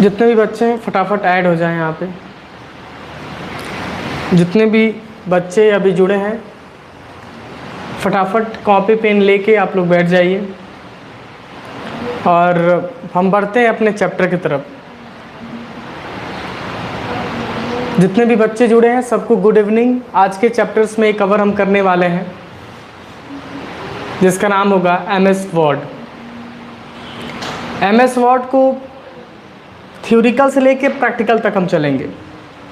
जितने भी बच्चे हैं फटाफट ऐड हो जाएं यहाँ पे। जितने भी बच्चे अभी जुड़े हैं फटाफट कॉपी पेन लेके आप लोग बैठ जाइए और हम बढ़ते हैं अपने चैप्टर की तरफ। जितने भी बच्चे जुड़े हैं सबको गुड इवनिंग। आज के चैप्टर्स में एक कवर हम करने वाले हैं जिसका नाम होगा MS वर्ड। MS वर्ड को थ्योरिकल से लेके प्रैक्टिकल तक हम चलेंगे।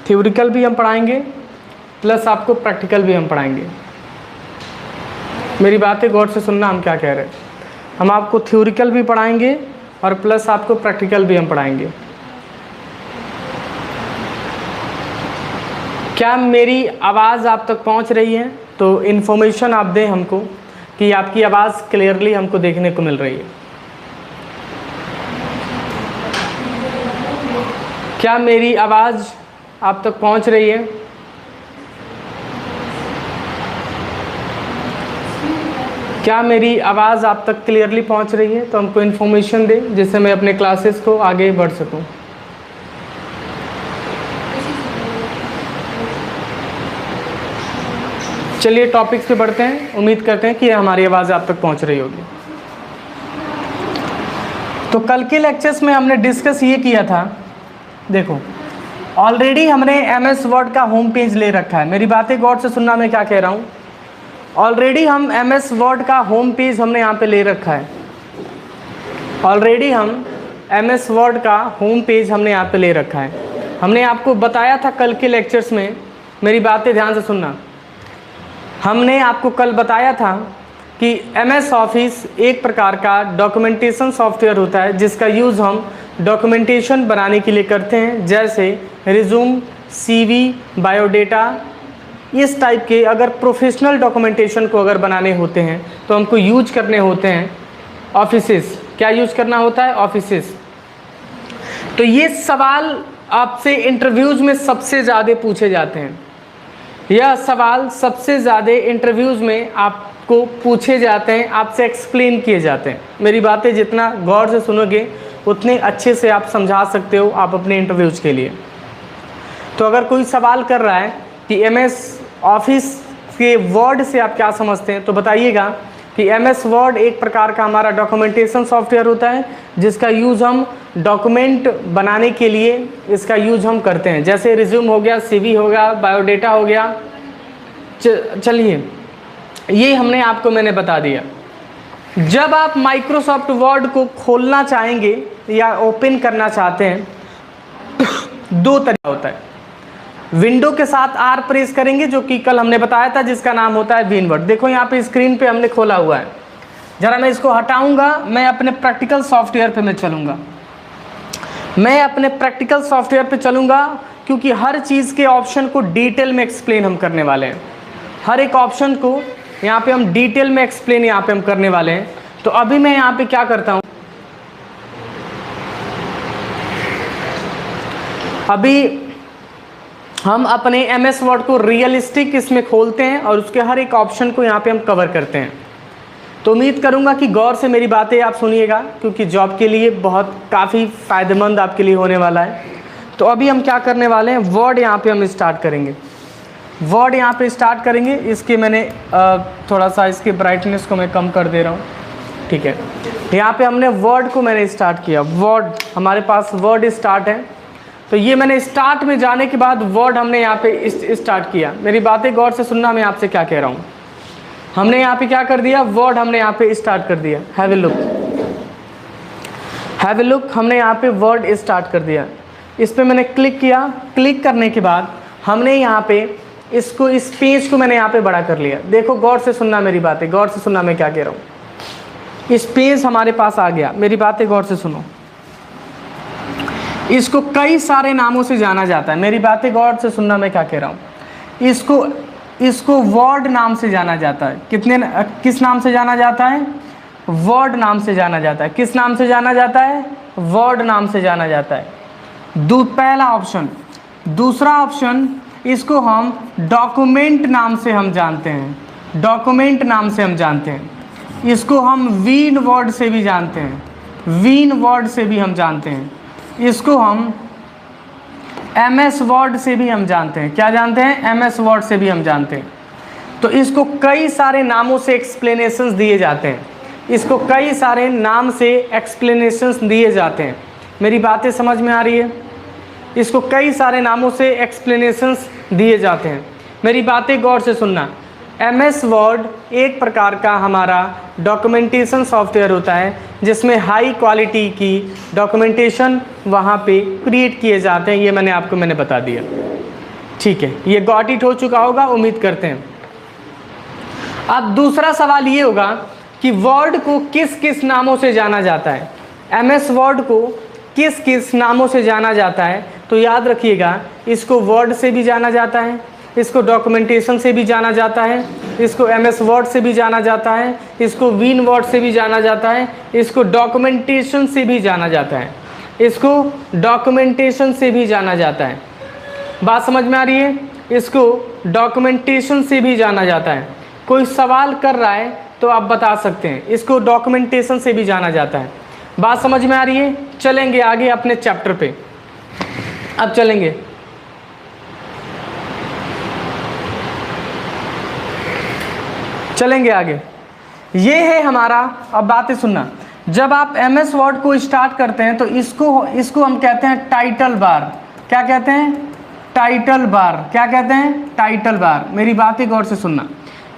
थ्योरिकल भी हम पढ़ाएंगे प्लस आपको प्रैक्टिकल भी हम पढ़ाएंगे। मेरी बातें गौर से सुनना, हम क्या कह रहे हैं। हम आपको थ्योरिकल भी पढ़ाएंगे और प्लस आपको प्रैक्टिकल भी हम पढ़ाएंगे। क्या मेरी आवाज़ आप तक पहुंच रही है? तो इन्फॉर्मेशन आप दें हमको कि आपकी आवाज़ क्लियरली हमको देखने को मिल रही है। क्या मेरी आवाज़ आप तक पहुंच रही है? क्या मेरी आवाज़ आप तक क्लियरली पहुंच रही है? तो हमको इन्फॉर्मेशन दें जिससे मैं अपने क्लासेस को आगे बढ़ सकूं। चलिए टॉपिक्स पे बढ़ते हैं। उम्मीद करते हैं कि हमारी आवाज़ आप तक पहुंच रही होगी। तो कल के लेक्चर्स में हमने डिस्कस ये किया था, देखो ऑलरेडी हमने MS वर्ड का होम पेज ले रखा है। मेरी बातें गौर से सुनना, मैं क्या कह रहा हूँ। ऑलरेडी हम MS वर्ड का होम पेज हमने यहाँ पे ले रखा है। ऑलरेडी हम MS वर्ड का होम पेज हमने यहाँ पे ले रखा है। हमने आपको बताया था कल के लेक्चर्स में, मेरी बातें ध्यान से सुनना। हमने आपको कल बताया था कि MS ऑफिस एक प्रकार का डॉक्यूमेंटेशन सॉफ्टवेयर होता है जिसका यूज़ हम डॉक्यूमेंटेशन बनाने के लिए करते हैं, जैसे रिज्यूम, CV, बायोडेटा, इस टाइप के अगर प्रोफेशनल डॉक्यूमेंटेशन को अगर बनाने होते हैं तो हमको यूज करने होते हैं ऑफिसेस। क्या यूज करना होता है? ऑफिसेस। तो ये सवाल आपसे इंटरव्यूज़ में सबसे ज़्यादा पूछे जाते हैं। यह सवाल सबसे ज़्यादा इंटरव्यूज़ में आपको पूछे जाते हैं, आपसे एक्सप्लेन किए जाते हैं। मेरी बातें जितना गौर से सुनोगे उतने अच्छे से आप समझा सकते हो आप अपने इंटरव्यूज़ के लिए। तो अगर कोई सवाल कर रहा है कि MS ऑफिस के वर्ड से आप क्या समझते हैं, तो बताइएगा कि MS वर्ड एक प्रकार का हमारा डॉक्यूमेंटेशन सॉफ्टवेयर होता है जिसका यूज़ हम डॉक्यूमेंट बनाने के लिए इसका यूज़ हम करते हैं, जैसे रिज्यूम हो गया, CV हो गया, बायोडेटा हो गया। चलिए, ये हमने आपको मैंने बता दिया। जब आप माइक्रोसॉफ्ट वर्ड को खोलना चाहेंगे या ओपन करना चाहते हैं दो तरीका होता है। विंडो के साथ R प्रेस करेंगे, जो कि कल हमने बताया था, जिसका नाम होता है विनवर्ड। देखो यहाँ पे स्क्रीन पे हमने खोला हुआ है। जरा मैं इसको हटाऊंगा, मैं अपने प्रैक्टिकल सॉफ्टवेयर पे मैं चलूँगा। मैं अपने प्रैक्टिकल सॉफ्टवेयर पे चलूँगा क्योंकि हर चीज़ के ऑप्शन को डिटेल में एक्सप्लेन हम करने वाले हैं। हर एक ऑप्शन को यहाँ पे हम डिटेल में एक्सप्लेन यहाँ पे हम करने वाले हैं। तो अभी मैं यहाँ पे क्या करता हूँ, अभी हम अपने MS वर्ड को रियलिस्टिक इसमें खोलते हैं और उसके हर एक ऑप्शन को यहाँ पे हम कवर करते हैं। तो उम्मीद करूँगा कि गौर से मेरी बातें आप सुनिएगा, क्योंकि जॉब के लिए बहुत काफ़ी फ़ायदेमंद आपके लिए होने वाला है। तो अभी हम क्या करने वाले हैं, वर्ड यहाँ पे हम स्टार्ट करेंगे। वर्ड यहाँ पे स्टार्ट करेंगे। इसके मैंने थोड़ा सा इसके ब्राइटनेस को मैं कम कर दे रहा हूँ, ठीक है। यहाँ पे हमने वर्ड को मैंने स्टार्ट किया। वर्ड, हमारे पास वर्ड स्टार्ट है। तो ये मैंने स्टार्ट में जाने के बाद वर्ड हमने यहाँ पे स्टार्ट किया। मेरी बातें गौर से सुनना, मैं आपसे क्या कह रहा हूँ। हमने यहाँ पे क्या कर दिया, वर्ड हमने यहाँ पे स्टार्ट कर दिया। Have a look, have a look, हमने यहाँ पे वर्ड स्टार्ट कर दिया। इस पर मैंने क्लिक किया। क्लिक करने के बाद हमने यहाँ पे इसको, इस पेज को मैंने यहाँ पे बड़ा कर लिया। देखो गौर से सुनना मेरी बातें, गौर से सुनना मैं क्या कह रहा हूँ। इस पेज हमारे पास आ गया। मेरी बातें गौर से सुनो। इसको कई सारे नामों से जाना जाता है। मेरी बातें गौर से सुनना मैं क्या कह रहा हूँ। इसको वर्ड नाम से जाना जाता है। किस नाम से जाना जाता है? वर्ड नाम से जाना जाता है। किस नाम से जाना जाता है? वर्ड नाम से जाना जाता है। पहला ऑप्शन। दूसरा ऑप्शन, इसको हम डॉक्यूमेंट नाम से हम जानते हैं। डॉक्यूमेंट नाम से हम जानते हैं। इसको हम वीन वर्ड से भी जानते हैं। वीन वर्ड से भी हम जानते हैं। इसको हम MS वर्ड से भी हम जानते हैं। क्या जानते हैं? MS वर्ड से भी हम जानते हैं। तो इसको कई सारे नामों से एक्सप्लेनेशंस दिए जाते हैं। इसको कई सारे नाम से एक्सप्लेनेशंस दिए जाते हैं। मेरी बातें समझ में आ रही है? इसको कई सारे नामों से एक्सप्लेनेशंस दिए जाते हैं। मेरी बातें गौर से सुनना। MS वर्ड एक प्रकार का हमारा डॉक्यूमेंटेशन सॉफ्टवेयर होता है जिसमें हाई क्वालिटी की डॉक्यूमेंटेशन वहाँ पे क्रिएट किए जाते हैं। ये मैंने बता दिया, ठीक है। ये गॉट इट हो चुका होगा, उम्मीद करते हैं। अब दूसरा सवाल ये होगा कि वर्ड को किस किस नामों से जाना जाता है। MS वर्ड को किस किस नामों से जाना जाता है? तो याद रखिएगा, इसको वर्ड से भी जाना जाता है, इसको डॉक्यूमेंटेशन से भी जाना जाता है, इसको MS वर्ड से भी जाना जाता है, इसको विन वर्ड से भी जाना जाता है, इसको डॉक्यूमेंटेशन से भी जाना जाता है, इसको डॉक्यूमेंटेशन से भी जाना जाता है। बात समझ में आ रही है? इसको डॉक्यूमेंटेशन से भी जाना जाता है। कोई सवाल कर रहा है तो आप बता सकते हैं, इसको डॉक्यूमेंटेशन से भी जाना जाता है। बात समझ में आ रही है? चलेंगे आगे अपने चैप्टर पे। अब चलेंगे, चलेंगे आगे। ये है हमारा, अब बातें सुनना। जब आप MS वर्ड को स्टार्ट करते हैं तो इसको हम कहते हैं टाइटल बार। क्या कहते हैं? Title bar. क्या कहते हैं? Title bar. मेरी बातें गौर से सुनना।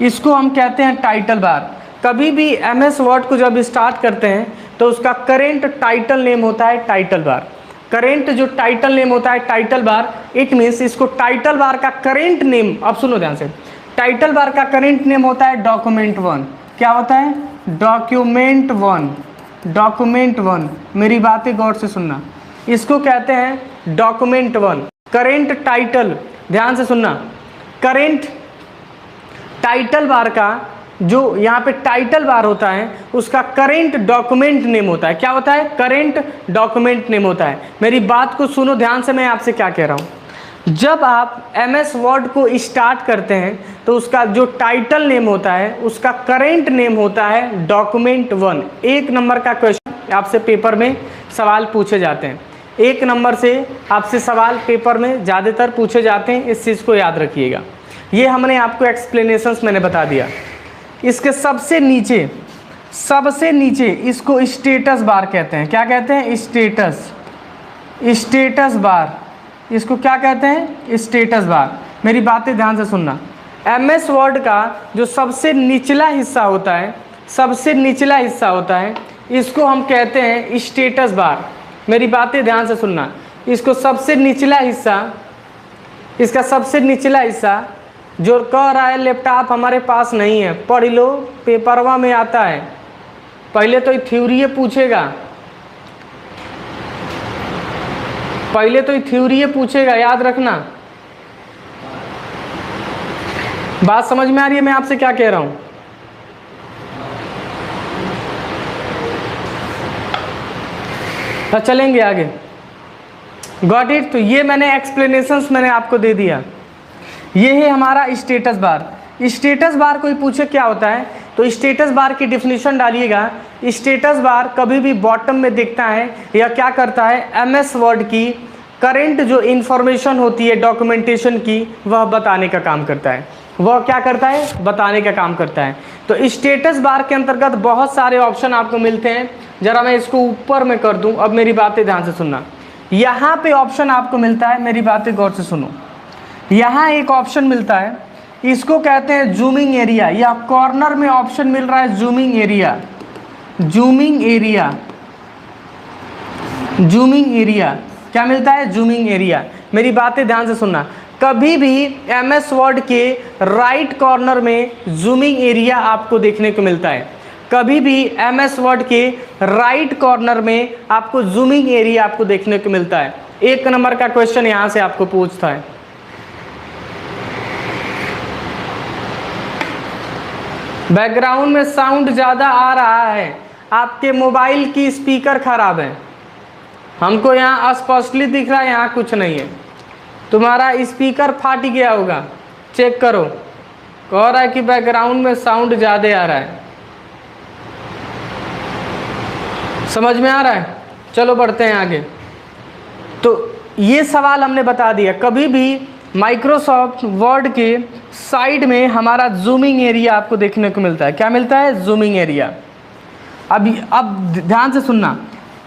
इसको हम कहते हैं टाइटल बार। कभी भी MS वर्ड को जब स्टार्ट करते हैं तो उसका करेंट टाइटल नेम होता है टाइटल बार। करेंट जो टाइटल नेम होता है टाइटल बार, इट मीन्स इसको टाइटल बार का करेंट नेम, अब सुनो ध्यान से, टाइटल बार का करेंट नेम होता है डॉक्यूमेंट 1। क्या होता है? डॉक्यूमेंट 1। डॉक्यूमेंट 1, मेरी बातें गौर से सुनना, इसको कहते हैं डॉक्यूमेंट 1। करेंट टाइटल, ध्यान से सुनना, करेंट टाइटल बार का जो यहाँ पे टाइटल बार होता है उसका करेंट डॉक्यूमेंट नेम होता है। क्या होता है? करेंट डॉक्यूमेंट नेम होता है। मेरी बात को सुनो ध्यान से, मैं आपसे क्या कह रहा हूँ। जब आप MS वर्ड को स्टार्ट करते हैं तो उसका जो टाइटल नेम होता है उसका करेंट नेम होता है डॉक्यूमेंट 1। 1 नंबर का क्वेश्चन आपसे पेपर में सवाल पूछे जाते हैं। 1 नंबर से आपसे सवाल पेपर में ज़्यादातर पूछे जाते हैं, इस चीज़ को याद रखिएगा। ये हमने आपको एक्सप्लेनेशंस मैंने बता दिया। इसके सबसे नीचे इसको स्टेटस बार कहते हैं। क्या कहते हैं? स्टेटस बार, इसको क्या कहते हैं? Status bar. मेरी बातें ध्यान से सुनना, MS वर्ड का जो सबसे निचला हिस्सा होता है, इसको हम कहते हैं स्टेटस बार। मेरी बातें ध्यान से सुनना, इसको सबसे निचला हिस्सा, इसका सबसे निचला हिस्सा जो कह रहा है लैपटॉप हमारे पास नहीं है, पढ़ लो, पेपरवा में आता है। पहले तो थ्योरी पूछेगा, याद रखना। बात समझ में आ रही है मैं आपसे क्या कह रहा हूं? तो चलेंगे आगे। Got it? तो ये मैंने एक्सप्लेनेशंस मैंने आपको दे दिया। ये है हमारा स्टेटस बार। स्टेटस बार कोई पूछे क्या होता है तो स्टेटस बार की डिफिनीशन डालिएगा। स्टेटस बार कभी भी बॉटम में दिखता है या क्या करता है, MS वर्ड की करेंट जो इन्फॉर्मेशन होती है डॉक्यूमेंटेशन की, वह बताने का काम करता है। वह क्या करता है? बताने का काम करता है। तो स्टेटस बार के अंतर्गत बहुत सारे ऑप्शन आपको मिलते हैं। जरा मैं इसको ऊपर में कर दूं। अब मेरी बातें ध्यान से सुनना, यहाँ पे ऑप्शन आपको मिलता है, मेरी बातें गौर से सुनो। यहाँ एक ऑप्शन मिलता है, इसको कहते हैं जूमिंग एरिया, या कॉर्नर में ऑप्शन मिल रहा है जूमिंग एरिया। क्या मिलता है? Zooming area. मेरी बातें ध्यान से सुनना, कभी भी MS वर्ड के राइट कॉर्नर में जूमिंग एरिया आपको देखने को मिलता है। कभी भी MS वर्ड के राइट कॉर्नर में आपको जूमिंग एरिया आपको देखने को मिलता है। 1 नंबर का क्वेश्चन यहाँ से आपको पूछता है। बैकग्राउंड में साउंड ज़्यादा आ रहा है, आपके मोबाइल की स्पीकर खराब है। हमको यहाँ स्पष्टली दिख रहा है, यहाँ कुछ नहीं है। तुम्हारा स्पीकर फाट गया होगा, चेक करो। कह रहा है कि बैकग्राउंड में साउंड ज़्यादा आ रहा है। समझ में आ रहा है? चलो बढ़ते हैं आगे। तो ये सवाल हमने बता दिया, कभी भी माइक्रोसॉफ्ट वर्ड के साइड में हमारा जूमिंग एरिया आपको देखने को मिलता है। क्या मिलता है? Zooming area. अब ध्यान से सुनना,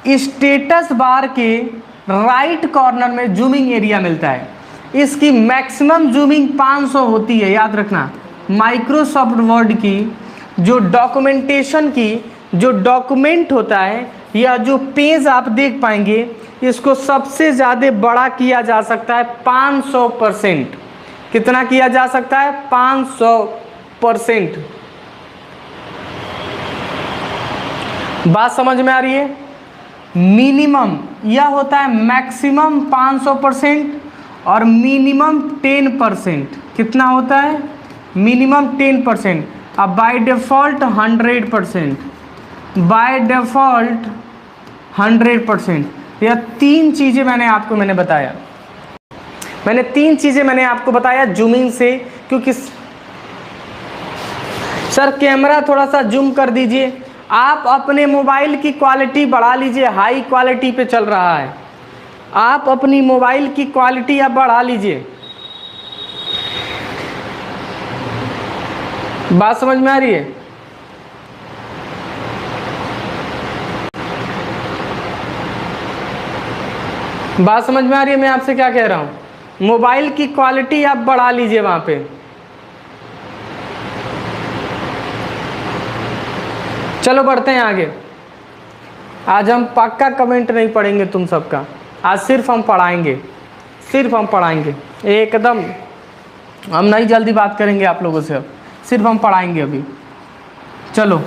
स्टेटस बार के राइट कॉर्नर में जूमिंग एरिया मिलता है। इसकी मैक्सिमम जूमिंग 500 होती है, याद रखना। माइक्रोसॉफ्ट वर्ड की जो डॉक्यूमेंटेशन की जो डॉक्यूमेंट होता है या जो पेज आप देख पाएंगे, इसको सबसे ज़्यादा बड़ा किया जा सकता है 500%। कितना किया जा सकता है? 500%। बात समझ में आ रही है? मिनिमम यह होता है मैक्सिमम 500% और मिनिमम 10%। कितना होता है? मिनिमम 10%। अब बाय डिफ़ॉल्ट 100%। By default 100%। यह 3 चीज़ें मैंने बताया। मैंने 3 चीज़ें मैंने आपको बताया जूमिंग से। क्योंकि सर कैमरा थोड़ा सा जूम कर दीजिए, आप अपने मोबाइल की क्वालिटी बढ़ा लीजिए, हाई क्वालिटी पे चल रहा है। आप अपनी मोबाइल की क्वालिटी आप बढ़ा लीजिए। बात समझ में आ रही है? बात समझ में आ रही है मैं आपसे क्या कह रहा हूँ? मोबाइल की क्वालिटी आप बढ़ा लीजिए वहाँ पे। चलो बढ़ते हैं आगे। आज हम पक्का कमेंट नहीं पढ़ेंगे तुम सबका, आज सिर्फ हम पढ़ाएंगे, सिर्फ हम पढ़ाएंगे एकदम। हम नहीं जल्दी बात करेंगे आप लोगों से, अब सिर्फ हम पढ़ाएंगे अभी। चलो,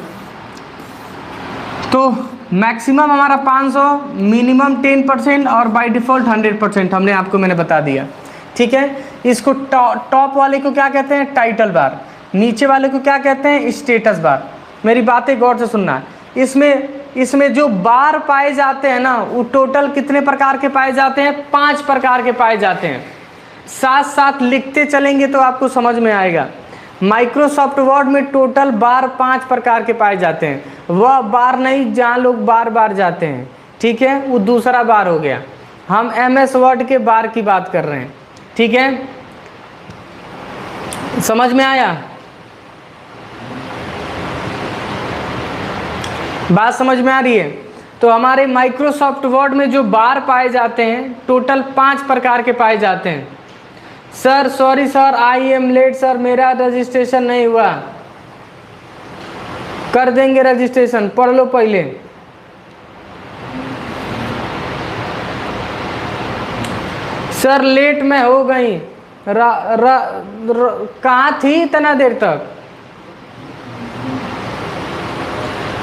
तो मैक्सिमम हमारा 500, मिनिमम 10% और बाय डिफ़ॉल्ट 100% हमने आपको मैंने बता दिया। ठीक है, इसको टॉप वाले को क्या कहते हैं? Title bar. नीचे वाले को क्या कहते हैं? Status bar. मेरी बातें गौर से सुनना। इसमें जो बार पाए जाते हैं ना, वो टोटल कितने प्रकार के पाए जाते हैं? 5 प्रकार के पाए जाते हैं। साथ साथ लिखते चलेंगे तो आपको समझ में आएगा। माइक्रोसॉफ्ट वर्ड में टोटल बार 5 प्रकार के पाए जाते हैं। वह बार नहीं जहाँ लोग बार बार जाते हैं, ठीक है, वो दूसरा बार हो गया। हम MS वर्ड के बार की बात कर रहे हैं। ठीक है, समझ में आया? बात समझ में आ रही है? तो हमारे माइक्रोसॉफ्ट वर्ड में जो बार पाए जाते हैं टोटल 5 प्रकार के पाए जाते हैं। Sir sorry sir, I am late sir, मेरा रजिस्ट्रेशन नहीं हुआ। कर देंगे रजिस्ट्रेशन, पढ़ लो पहले। सर लेट में हो गई, कहाँ थी इतना देर तक?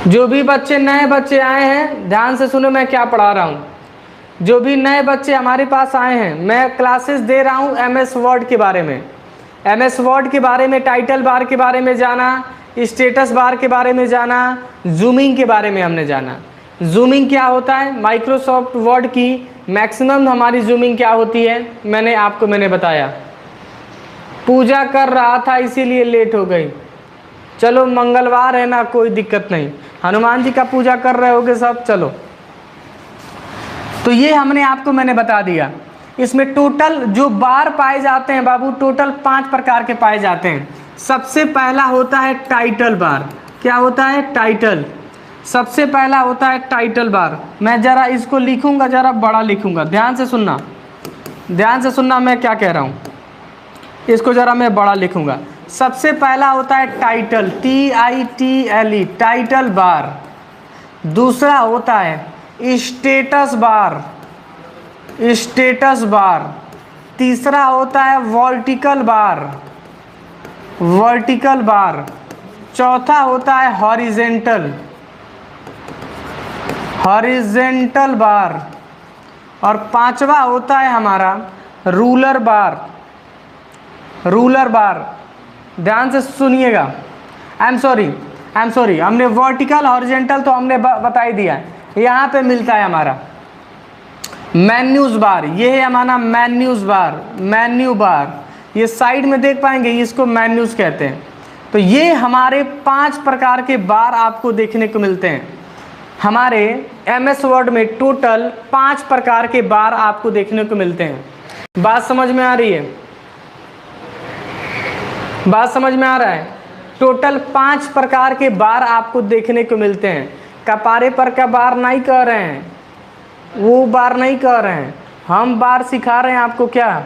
जो भी बच्चे नए बच्चे आए हैं ध्यान से सुनो मैं क्या पढ़ा रहा हूँ। जो भी नए बच्चे हमारे पास आए हैं, मैं क्लासेस दे रहा हूँ MS वर्ड के बारे में। MS वर्ड के बारे में, टाइटल बार के बारे में जाना, स्टेटस बार के बारे में जाना, जूमिंग के बारे में हमने जाना। जूमिंग क्या होता है? माइक्रोसॉफ्ट वर्ड की मैक्सिमम हमारी जूमिंग क्या होती है मैंने बताया। पूजा कर रहा था इसीलिए लेट हो गई। चलो मंगलवार है ना, कोई दिक्कत नहीं, हनुमान जी का पूजा कर रहे होगे सब। चलो, तो ये हमने आपको मैंने बता दिया। इसमें टोटल जो बार पाए जाते हैं बाबू, टोटल 5 प्रकार के पाए जाते हैं। सबसे पहला होता है टाइटल बार। क्या होता है? टाइटल। सबसे पहला होता है टाइटल बार। मैं ज़रा इसको लिखूंगा, ज़रा बड़ा लिखूंगा, ध्यान से सुनना, ध्यान से सुनना मैं क्या कह रहा हूँ। इसको ज़रा मैं बड़ा लिखूंगा। सबसे पहला होता है टाइटल, TITLE, टाइटल बार। दूसरा होता है स्टेटस बार, स्टेटस बार। तीसरा होता है वर्टिकल बार, वर्टिकल बार। चौथा होता है हॉरिजेंटल, हॉरिजेंटल बार। और पांचवा होता है हमारा रूलर बार, रूलर बार। ध्यान से सुनिएगा। आई एम सॉरी, हमने वर्टिकल हॉरिजेंटल तो हमने बता ही दिया। यहाँ पे मिलता है हमारा मेन्यूज बार। ये है हमारा मेन्यूज बार, मेन्यू बार। ये साइड में देख पाएंगे, इसको मेन्यूज कहते हैं। तो ये हमारे 5 प्रकार के बार आपको देखने को मिलते हैं। हमारे MS वर्ड में टोटल 5 प्रकार के बार आपको देखने को मिलते हैं। बात समझ में आ रही है? बात समझ में आ रहा है? टोटल 5 प्रकार के बार आपको देखने को मिलते हैं। कपारे पर का बार नहीं कह रहे हैं, वो बार नहीं कह रहे हैं, हम बार सिखा रहे हैं आपको। क्या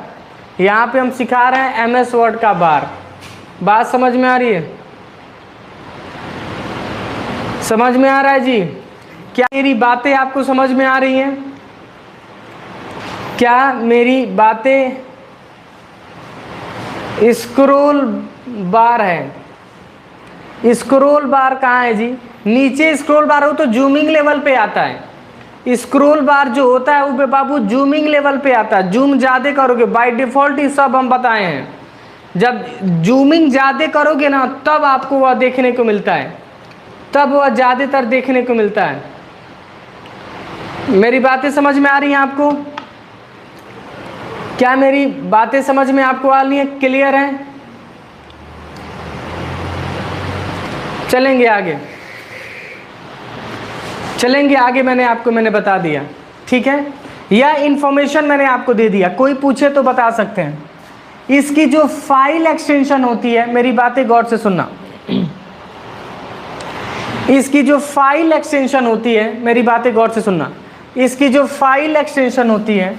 यहाँ पे हम सिखा रहे हैं? MS वर्ड का बार। बात समझ में आ रही है? समझ में आ रहा है जी? क्या मेरी बातें आपको समझ में आ रही हैं? क्या मेरी बातें? स्क्रोल बार है। स्क्रोल बार कहाँ है जी? नीचे स्क्रोल बार हो तो जूमिंग लेवल पे आता है। स्क्रोल बार जो होता है वो बाबू जूमिंग लेवल पे आता है। जूम ज़्यादा करोगे, बाय डिफ़ॉल्ट ही सब हम बताए हैं। जब जूमिंग ज़्यादा करोगे ना तब आपको वह देखने को मिलता है, तब वह ज़्यादातर देखने को मिलता है। मेरी बातें समझ में आ रही हैं आपको? क्या मेरी बातें समझ में आपको आ रही हैं? क्लियर है? चलेंगे आगे, चलेंगे आगे। मैंने बता दिया, ठीक है। यह इंफॉर्मेशन मैंने आपको दे दिया। कोई पूछे तो बता सकते हैं। इसकी जो फाइल एक्सटेंशन होती है, मेरी बातें गौर से सुनना, इसकी जो फाइल एक्सटेंशन होती है, मेरी बातें गौर से सुनना, इसकी जो फाइल एक्सटेंशन होती है,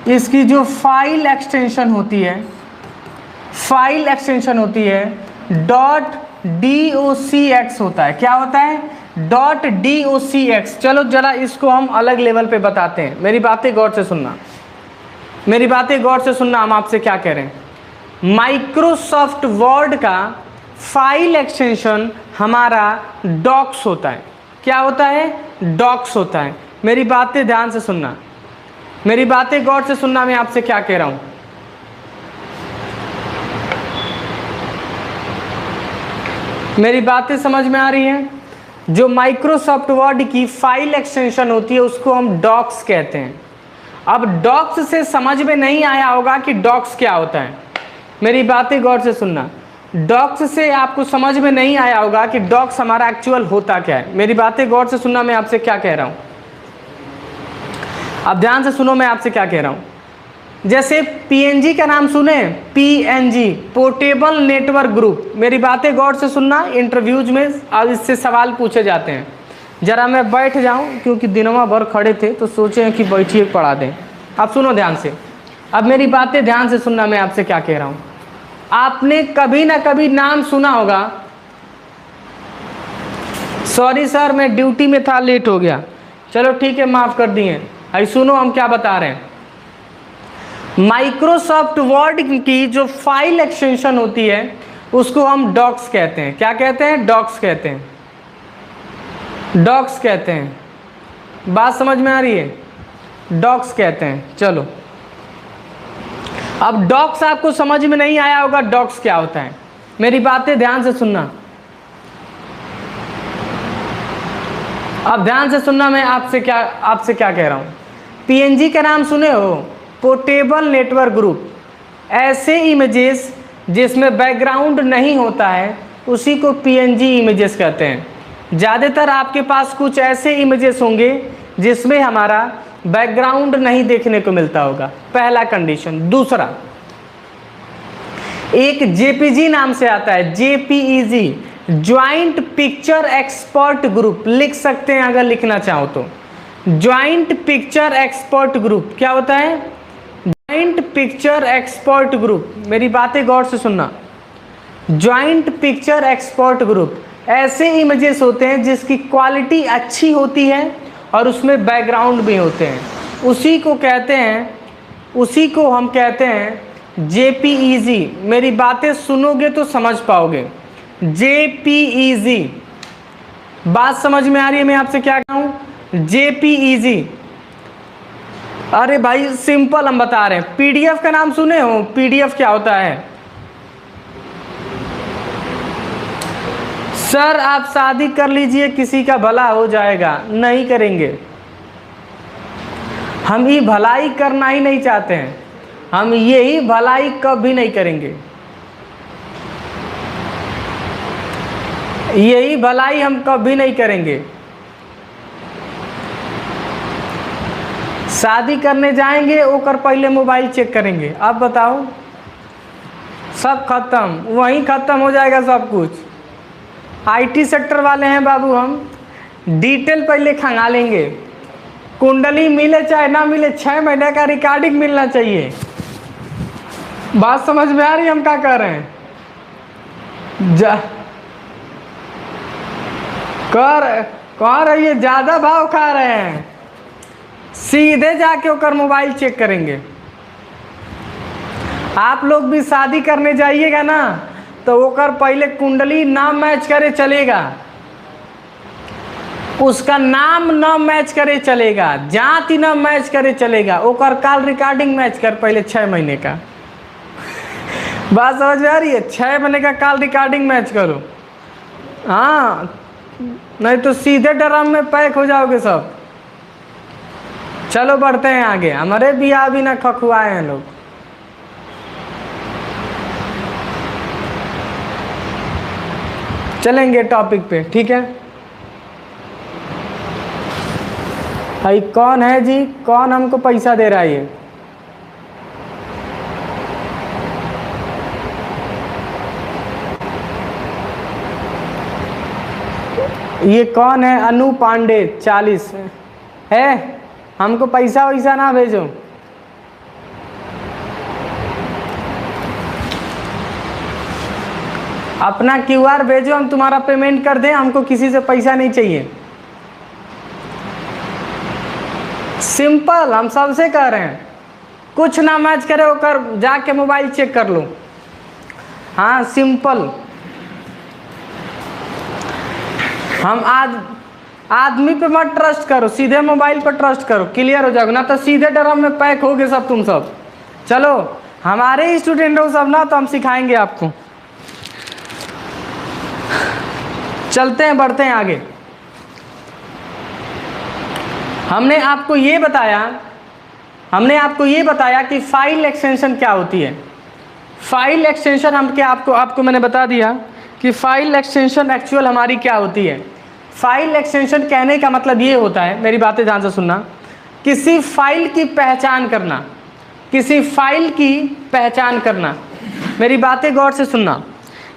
इसकी जो फाइल एक्सटेंशन होती है, फाइल एक्सटेंशन होती है DOCX होता है। क्या होता है? .DOCX। चलो जरा इसको हम अलग लेवल पे बताते हैं। मेरी बातें गौर से सुनना, मेरी बातें गौर से सुनना। हम आपसे क्या कह रहे हैं? माइक्रोसॉफ्ट वर्ड का फाइल एक्सटेंशन हमारा डॉक्स होता है। क्या होता है? डॉक्स होता है। मेरी बातें ध्यान से सुनना, मेरी बातें गौर से सुनना। मैं आपसे क्या कह रहा हूं, मेरी बातें समझ में आ रही हैं? जो माइक्रोसॉफ्ट वर्ड की फाइल एक्सटेंशन होती है उसको हम डॉक्स कहते हैं। अब डॉक्स से समझ में नहीं आया होगा कि डॉक्स क्या होता है। मेरी बातें गौर से सुनना, डॉक्स से आपको समझ में नहीं आया होगा कि डॉक्स हमारा एक्चुअल होता क्या है। मेरी बातें गौर से सुनना, मैं आपसे क्या कह रहा हूं। अब ध्यान से सुनो, मैं आपसे क्या कह रहा हूं। जैसे PNG का नाम सुने, PNG पोर्टेबल नेटवर्क ग्रुप। मेरी बातें गौर से सुनना, इंटरव्यूज में अब इससे सवाल पूछे जाते हैं। जरा मैं बैठ जाऊं क्योंकि दिनवा भर खड़े थे तो सोचे हैं कि बैठिए पढ़ा दें। अब सुनो ध्यान से, अब मेरी बातें ध्यान से सुनना, मैं आपसे क्या कह रहा हूं। आपने कभी ना कभी नाम सुना होगा, सॉरी सर मैं ड्यूटी में था, लेट हो गया, चलो ठीक है माफ कर दिए। आई सुनो हम क्या बता रहे हैं। माइक्रोसॉफ्ट वर्ड की जो फाइल एक्सटेंशन होती है उसको हम डॉक्स कहते हैं। क्या कहते हैं? डॉक्स कहते हैं, डॉक्स कहते हैं। बात समझ में आ रही है? डॉक्स कहते हैं। चलो अब डॉक्स आपको समझ में नहीं आया होगा डॉक्स क्या होता है। मेरी बातें ध्यान से सुनना, अब ध्यान से सुनना, मैं आपसे क्या कह रहा हूं। PNG का नाम सुने हो, पोर्टेबल नेटवर्क ग्रुप। ऐसे इमेजेस जिसमें बैकग्राउंड नहीं होता है उसी को PNG इमेजेस कहते हैं। ज़्यादातर आपके पास कुछ ऐसे इमेजेस होंगे जिसमें हमारा बैकग्राउंड नहीं देखने को मिलता होगा, पहला कंडीशन। दूसरा, एक JPG नाम से आता है, JPEG, joint picture expert group. लिख सकते हैं अगर लिखना चाहो तो, ज्वाइंट पिक्चर एक्सपर्ट ग्रुप। क्या होता है? Joint picture expert group. मेरी बातें गौर से सुनना, ज्वाइंट पिक्चर एक्सपर्ट ग्रुप ऐसे इमेजेस होते हैं जिसकी क्वालिटी अच्छी होती है और उसमें बैकग्राउंड भी होते हैं, उसी को कहते हैं, उसी को हम कहते हैं JPEG। मेरी बातें सुनोगे तो समझ पाओगे, JPEG। बात समझ में आ रही है? मैं आपसे क्या कहूँ, JPEG। अरे भाई सिंपल हम बता रहे हैं। PDF का नाम सुने हो? PDF क्या होता है? सर आप शादी कर लीजिए किसी का भला हो जाएगा। नहीं करेंगे, हम ये भलाई करना ही नहीं चाहते हैं, हम यही भलाई कभी नहीं करेंगे, यही भलाई हम कभी नहीं करेंगे। शादी करने जाएंगे ओकर पहले मोबाइल चेक करेंगे। अब बताओ, सब खत्म, वहीं खत्म हो जाएगा सब कुछ। IT सेक्टर वाले हैं बाबू, हम डिटेल पहले खंगालेंगे। कुंडली मिले चाहे ना मिले, 6 महीने का रिकॉर्डिंग मिलना चाहिए। बात समझ में आ रही है हम क्या कर रहे हैं? कह रही है ज़्यादा भाव खा रहे हैं, सीधे जाके होकर मोबाइल चेक करेंगे। आप लोग भी शादी करने जाइएगा ना तो ओकर पहले कुंडली ना मैच करे चलेगा, उसका नाम ना मैच करे चलेगा, जाति ना मैच करे चलेगा, ओकर कॉल रिकॉर्डिंग मैच कर पहले 6 महीने का। बात समझ में आ रही है? 6 महीने का कॉल रिकॉर्डिंग मैच करो, हाँ, नहीं तो सीधे ड्रम में पैक हो जाओगे सब। चलो बढ़ते हैं आगे, हमारे बियाह भी ना खखुआए हैं लोग। चलेंगे टॉपिक पे, ठीक है? भाई कौन है जी, कौन हमको पैसा दे रहा है? ये कौन है? अनु पांडे 40 है। हमको पैसा वैसा ना भेजो। अपना QR भेजो, हम तुम्हारा पेमेंट कर दें, हमको किसी से पैसा नहीं चाहिए। सिंपल, हम सबसे कह रहे हैं, कुछ ना मैच करे वो कर, जाके मोबाइल चेक कर लो। हाँ सिंपल। हम आदमी पे मत ट्रस्ट करो, सीधे मोबाइल पर ट्रस्ट करो, क्लियर हो जाओगे, ना तो सीधे ड्रम में पैक होगे सब तुम सब। चलो हमारे ही स्टूडेंट हो सब ना, तो हम सिखाएंगे आपको। चलते हैं, बढ़ते हैं आगे। हमने आपको ये बताया कि फाइल एक्सटेंशन क्या होती है। फाइल एक्सटेंशन हम क्या आपको मैंने बता दिया कि फाइल एक्सटेंशन एक्चुअल हमारी क्या होती है। फाइल एक्सटेंशन कहने का मतलब ये होता है, मेरी बातें ध्यान से सुनना, किसी फाइल की पहचान करना, किसी फाइल की पहचान करना। मेरी बातें गौर से सुनना।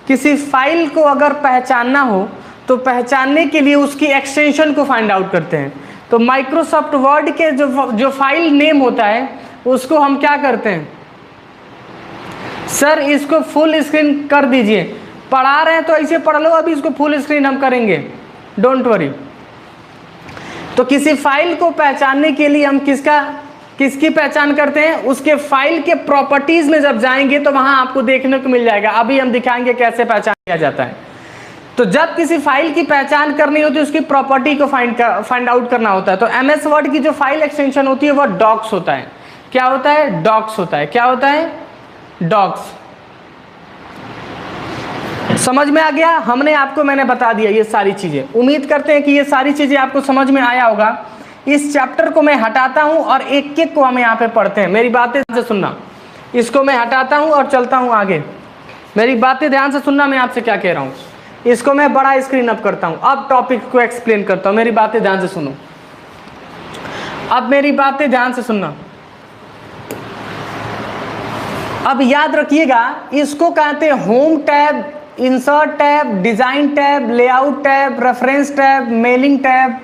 किसी फाइल को अगर पहचानना हो तो पहचानने के लिए उसकी एक्सटेंशन को फाइंड आउट करते हैं। तो माइक्रोसॉफ्ट वर्ड के जो फाइल नेम होता है उसको हम क्या करते हैं, सर इसको फुल स्क्रीन कर दीजिए, पढ़ा रहे हैं तो ऐसे पढ़ लो, अभी इसको फुल स्क्रीन हम करेंगे, डोंट वरी। तो किसी फाइल को पहचानने के लिए हम किसकी पहचान करते हैं, उसके फाइल के प्रॉपर्टीज में जब जाएंगे तो वहां आपको देखने को मिल जाएगा। अभी हम दिखाएंगे कैसे पहचान किया जाता है। तो जब किसी फाइल की पहचान करनी होती है उसकी प्रॉपर्टी को फाइंड आउट करना होता है। तो MS वर्ड की जो फाइल एक्सटेंशन होती है वह डॉक्स होता है। क्या होता है? डॉक्स होता है। क्या होता है? डॉक्स। समझ में आ गया? मैंने बता दिया ये सारी चीजें। उम्मीद करते हैं कि ये सारी चीजें आपको समझ में आया होगा। इस चैप्टर को मैं हटाता हूं और एक एक को हम यहाँ पे पढ़ते हैं। मेरी बातें ध्यान से सुनना। इसको मैं हटाता हूं और चलता हूं आगे। मेरी बातें ध्यान से सुनना, मैं आपसे क्या कह रहा हूं। इसको मैं बड़ा स्क्रीन अप करता हूं, अब टॉपिक को एक्सप्लेन करता हूं। मेरी बातें ध्यान से सुनो, अब मेरी बातें ध्यान से सुनना। अब याद रखिएगा, इसको कहते हैं home tab, insert tab, design tab, layout tab, reference tab, mailing tab,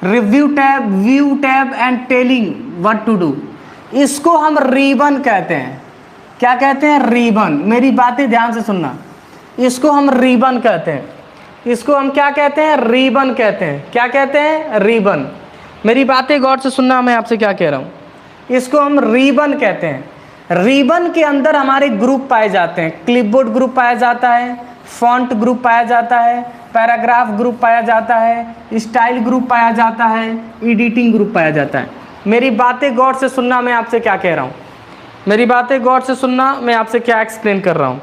review tab, view tab and telling what to do. इसको हम रिबन कहते हैं। क्या कहते हैं? रिबन। मेरी बातें ध्यान से सुनना, इसको हम रिबन कहते हैं। इसको हम क्या कहते हैं? रिबन कहते हैं। क्या कहते हैं? रिबन। मेरी बातें गौर से सुनना, मैं आपसे क्या कह रहा हूं। इसको हम रिबन कहते हैं। रिबन के अंदर हमारे ग्रुप पाए जाते हैं। क्लिपबोर्ड ग्रुप पाया जाता है, फॉन्ट ग्रुप पाया जाता है, पैराग्राफ ग्रुप पाया जाता है, स्टाइल ग्रुप पाया जाता है, एडिटिंग ग्रुप पाया जाता है। मेरी बातें गौर से सुनना, मैं आपसे क्या कह रहा हूँ। मेरी बातें गौर से सुनना, मैं आपसे क्या एक्सप्लेन कर रहा हूँ।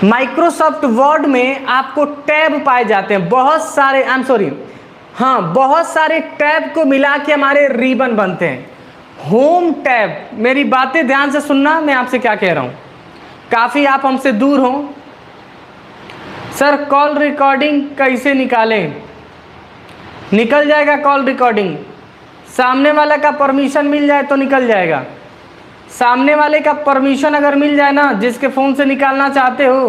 माइक्रोसॉफ्ट वर्ड में आपको टैब पाए जाते हैं, बहुत सारे, बहुत सारे टैब को मिला के हमारे रिबन बनते हैं। Home tab. मेरी बातें ध्यान से सुनना, मैं आपसे क्या कह रहा हूं। काफी आप हमसे दूर हो। सर कॉल रिकॉर्डिंग कैसे निकालें? निकल जाएगा कॉल रिकॉर्डिंग, सामने वाले का परमिशन मिल जाए तो निकल जाएगा। सामने वाले का परमिशन अगर मिल जाए ना, जिसके फ़ोन से निकालना चाहते हो,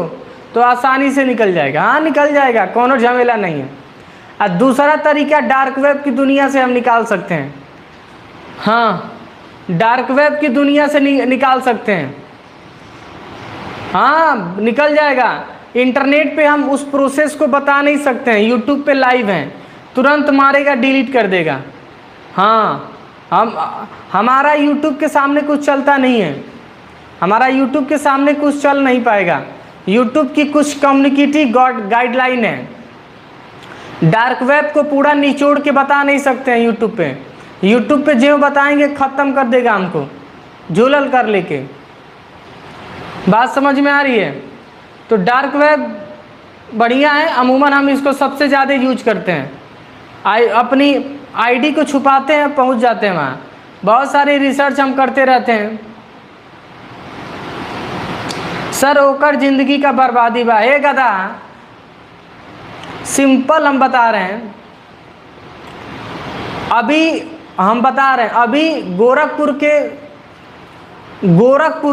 तो आसानी से निकल जाएगा। हाँ निकल जाएगा, कोनो झमेला नहीं है। और दूसरा तरीका, डार्क वेब की दुनिया से हम निकाल सकते हैं। हाँ, डार्क वेब की दुनिया से निकाल सकते हैं। हाँ निकल जाएगा। इंटरनेट पे हम उस प्रोसेस को बता नहीं सकते हैं। यूट्यूब पे लाइव हैं, तुरंत मारेगा, डिलीट कर देगा। हाँ, हमारा यूट्यूब के सामने कुछ चलता नहीं है। हमारा यूट्यूब के सामने कुछ चल नहीं पाएगा। यूट्यूब की कुछ कम्युनिटी गाइडलाइन है। डार्क वेब को पूरा निचोड़ के बता नहीं सकते हैं यूट्यूब पे। यूट्यूब पे जो बताएंगे ख़त्म कर देगा हमको, झूलल कर लेके। बात समझ में आ रही है? तो डार्क वेब बढ़िया है, अमूमन हम इसको सबसे ज़्यादा यूज करते हैं। अपनी आईडी को छुपाते हैं, पहुंच जाते हैं वहाँ। बहुत सारी रिसर्च हम करते रहते हैं। सर ओकर जिंदगी का बर्बादी बा। हे गधा, सिंपल हम बता रहे हैं। अभी हम बता रहे हैं, अभी गोरखपुर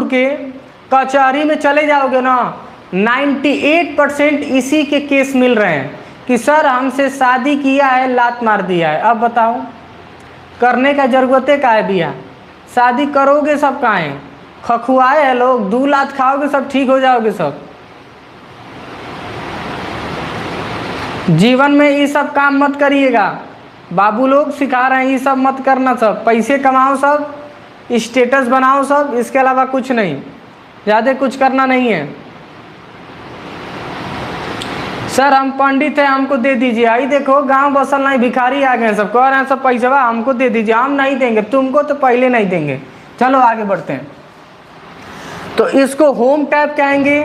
के कचहरी में चले जाओगे ना, 98% इसी के केस मिल रहे हैं कि सर हमसे शादी किया है, लात मार दिया है। अब बताओ, करने का जरूरत है काहे बिया? शादी करोगे सब काहे? खखुआए है लोग, 2 लात खाओगे सब ठीक हो जाओगे सब। जीवन में ये सब काम मत करिएगा, बाबू लोग सिखा रहे हैं ये सब मत करना, सब पैसे कमाओ, सब स्टेटस बनाओ, सब इसके अलावा कुछ नहीं, ज़्यादा कुछ करना नहीं है। सर हम पंडित हैं, हमको दे दीजिए। आई देखो गांव बसल नहीं, भिखारी आ गए सब, कह रहे हैं सब पैसा हमको दे दीजिए। हम नहीं देंगे, तुमको तो पहले नहीं देंगे। चलो आगे बढ़ते हैं। तो इसको होम टैब कहेंगे,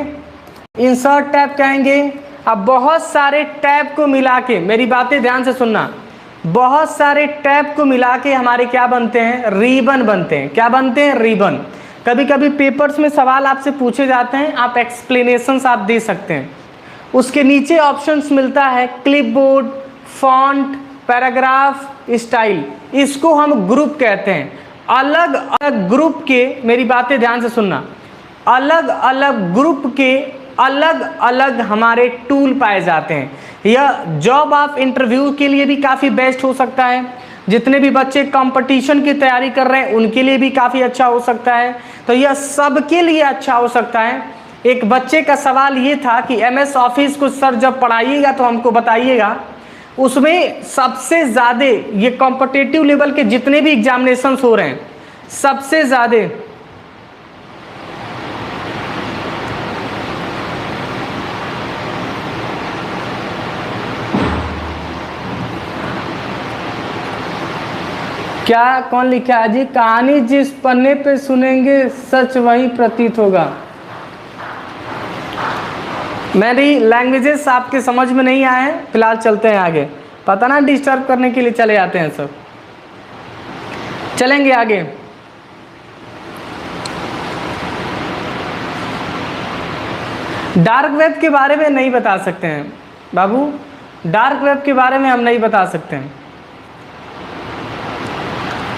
इंसर्ट टैब कहेंगे। अब बहुत सारे टैब को मिला के, मेरी बातें ध्यान से सुनना, बहुत सारे टैब को मिला के हमारे क्या बनते हैं, रिबन बनते हैं। क्या बनते हैं, रिबन। कभी कभी पेपर्स में सवाल आपसे पूछे जाते हैं, आप एक्सप्लेनेशंस आप दे सकते हैं। उसके नीचे ऑप्शंस मिलता है क्लिपबोर्ड, फॉन्ट, पैराग्राफ, स्टाइल। इसको हम ग्रुप कहते हैं। अलग अलग ग्रुप के, मेरी बातें ध्यान से सुनना, अलग अलग ग्रुप के अलग अलग हमारे टूल पाए जाते हैं। यह जॉब ऑफ इंटरव्यू के लिए भी काफ़ी बेस्ट हो सकता है। जितने भी बच्चे कंपटीशन की तैयारी कर रहे हैं उनके लिए भी काफ़ी अच्छा हो सकता है। तो यह सबके लिए अच्छा हो सकता है। एक बच्चे का सवाल ये था कि MS ऑफिस को सर जब पढ़ाइएगा तो हमको बताइएगा, उसमें सबसे ज़्यादा ये कॉम्पिटिटिव लेवल के जितने भी एग्जामिनेशंस हो रहे हैं, सबसे ज़्यादा क्या कौन लिखा है जी, कहानी जिस पन्ने पे सुनेंगे सच वही प्रतीत होगा। मेरी लैंग्वेजेस आपके समझ में नहीं आए हैं, फिलहाल चलते हैं आगे। पता ना डिस्टर्ब करने के लिए चले जाते हैं सब। चलेंगे आगे। डार्क वेब के बारे में नहीं बता सकते हैं बाबू, डार्क वेब के बारे में हम नहीं बता सकते हैं।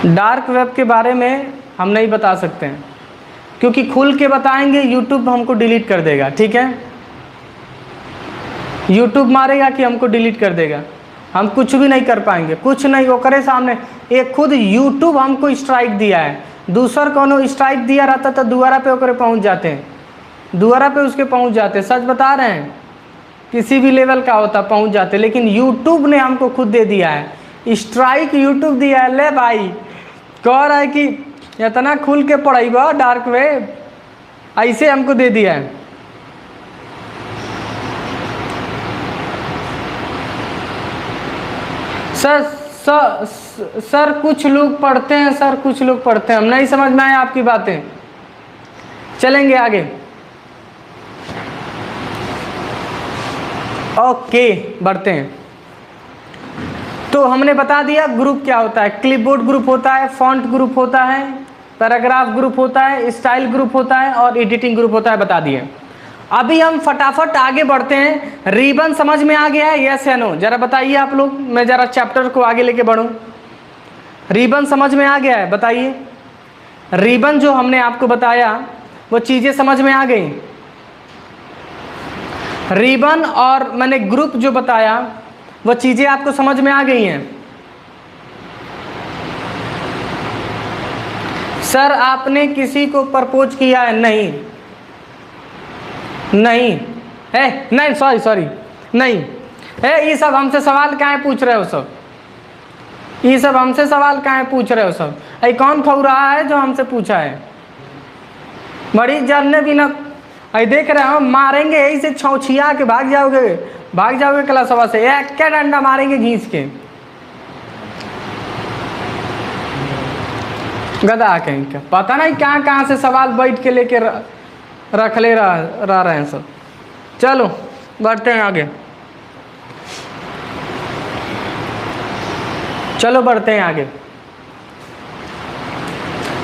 डार्क वेब के बारे में हम नहीं बता सकते हैं, क्योंकि खुल के बताएंगे यूट्यूब हमको डिलीट कर देगा। ठीक है, यूट्यूब मारेगा कि हमको डिलीट कर देगा, हम कुछ भी नहीं कर पाएंगे, कुछ नहीं। वो करे सामने एक खुद यूट्यूब हमको स्ट्राइक दिया है, दूसर कोनो स्ट्राइक दिया रहता तो दोबारा पे ओकरे पहुंच जाते हैं, दोबारा पे उसके पहुंच जाते। सच बता रहे हैं, किसी भी लेवल का होता पहुंच जाते, लेकिन यूट्यूब ने हमको खुद दे दिया है स्ट्राइक। यूट्यूब दिया है, ले भाई कह रहा है कि इतना खुल के पढ़ेगा डार्क वेब, ऐसे हमको दे दिया है। सर कुछ लोग पढ़ते हैं, सर कुछ लोग पढ़ते हैं, हम नहीं समझ में आए आपकी बातें। चलेंगे आगे। ओके बढ़ते हैं। तो हमने बता दिया ग्रुप क्या होता है। क्लिपबोर्ड ग्रुप होता है, फॉन्ट ग्रुप होता है, पैराग्राफ ग्रुप होता है, स्टाइल ग्रुप होता है और एडिटिंग ग्रुप होता है, बता दिए। अभी हम फटाफट आगे बढ़ते हैं। रिबन समझ में आ गया है, यस या नो? जरा बताइए आप लोग, मैं जरा चैप्टर को आगे लेके बढ़ूं। रिबन समझ में आ गया है, बताइए। रिबन जो हमने आपको बताया वो चीज़ें समझ में आ गई। रिबन और मैंने ग्रुप जो बताया वो चीज़ें आपको समझ में आ गई हैं। सर आपने किसी को प्रपोज किया है? नहीं नहीं है, नहीं सॉरी नहीं है। ये सब हमसे सवाल काहे पूछ रहे हो सब? ये सब हमसे सवाल काहे पूछ रहे हो सब? ये कौन खौ रहा है जो हमसे पूछा है? बड़ी जानने भी ना, अरे देख रहे हो मारेंगे, यही से छौछिया के भाग जाओगे क्लासवा से, एक क्या डंडा मारेंगे घींच के, गधा कहीं का। पता नहीं कहाँ से सवाल बैठ के लेके रख ले रह रहे हैं सब। चलो बढ़ते हैं आगे, चलो बढ़ते हैं आगे।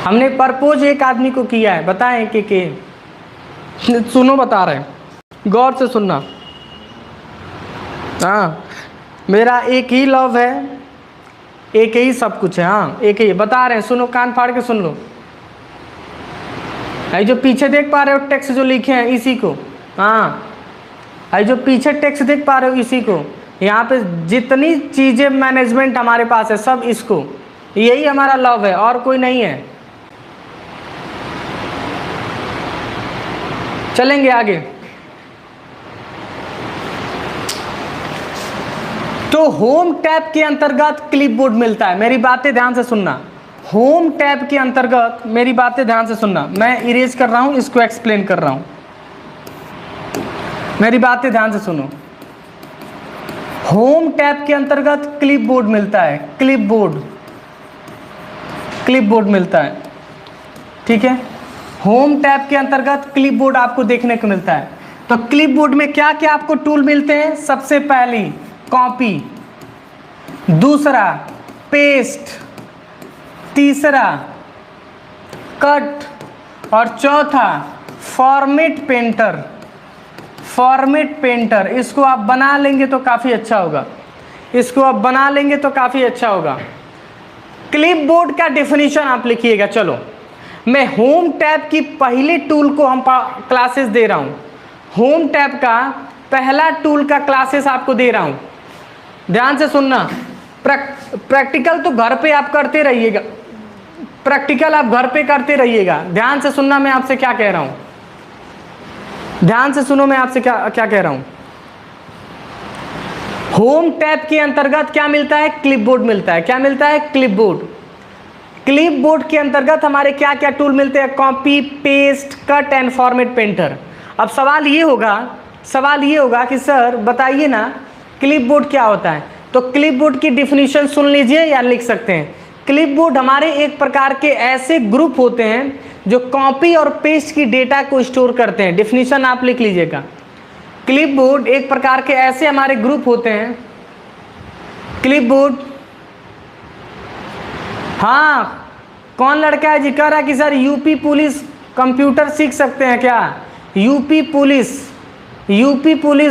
हमने प्रपोज एक आदमी को किया है, बताएं कि सुनो, बता रहे हैं, गौर से सुनना। हाँ, मेरा एक ही लव है, एक ही सब कुछ है। हाँ एक ही, बता रहे हैं, सुनो, कान फाड़ के सुन लो। ये जो पीछे देख पा रहे हो टेक्स्ट जो लिखे हैं इसी को, हाँ ये जो पीछे टेक्स्ट देख पा रहे हो इसी को, यहाँ पे जितनी चीज़ें मैनेजमेंट हमारे पास है सब इसको, यही हमारा लव है और कोई नहीं है। चलेंगे आगे। तो होम टैब के अंतर्गत क्लिपबोर्ड मिलता है। मेरी बातें ध्यान से सुनना, होम टैब के अंतर्गत मेरी बातें ध्यान से सुनना। मैं इरेज कर रहा हूं, इसको एक्सप्लेन कर रहा हूं, मेरी बातें ध्यान से सुनो। होम टैब के अंतर्गत क्लिपबोर्ड मिलता है, क्लिपबोर्ड मिलता है, ठीक है। होम टैब के अंतर्गत क्लिपबोर्ड आपको देखने को मिलता है। तो क्लिपबोर्ड में क्या क्या आपको टूल मिलते हैं? सबसे पहली कॉपी, दूसरा पेस्ट, तीसरा कट, और चौथा फॉर्मेट पेंटर। फॉर्मेट पेंटर, इसको आप बना लेंगे तो काफ़ी अच्छा होगा, इसको आप बना लेंगे तो काफ़ी अच्छा होगा। क्लिपबोर्ड का डेफिनेशन आप लिखिएगा। चलो, मैं होम टैब की पहले टूल को हम क्लासेस दे रहा हूँ, होम टैब का पहला टूल का क्लासेस आपको दे रहा हूँ। ध्यान से सुनना। प्रैक्टिकल तो घर पे आप करते रहिएगा, प्रैक्टिकल आप घर पे करते रहिएगा। ध्यान से सुनना, मैं आपसे क्या कह रहा हूँ, ध्यान से सुनो, मैं आपसे क्या क्या कह रहा हूँ। होम टैब के अंतर्गत क्या मिलता है? क्लिपबोर्ड मिलता है। क्या मिलता है? क्लिपबोर्ड। क्लिपबोर्ड के अंतर्गत हमारे क्या क्या टूल मिलते हैं? Copy, paste, cut and format painter. अब सवाल ये होगा कि सर बताइए ना क्लिपबोर्ड क्या होता है। तो क्लिपबोर्ड की डिफिनीशन सुन लीजिए या लिख सकते हैं। क्लिपबोर्ड हमारे एक प्रकार के ऐसे ग्रुप होते हैं जो कॉपी और पेस्ट की डेटा को स्टोर करते हैं। डिफिनीशन आप लिख लीजिएगा। क्लिपबोर्ड एक प्रकार के ऐसे हमारे ग्रुप होते हैं, क्लिपबोर्ड। हाँ, कौन लड़का है जी कह रहा है कि सर यूपी पुलिस कंप्यूटर सीख सकते हैं क्या? यूपी पुलिस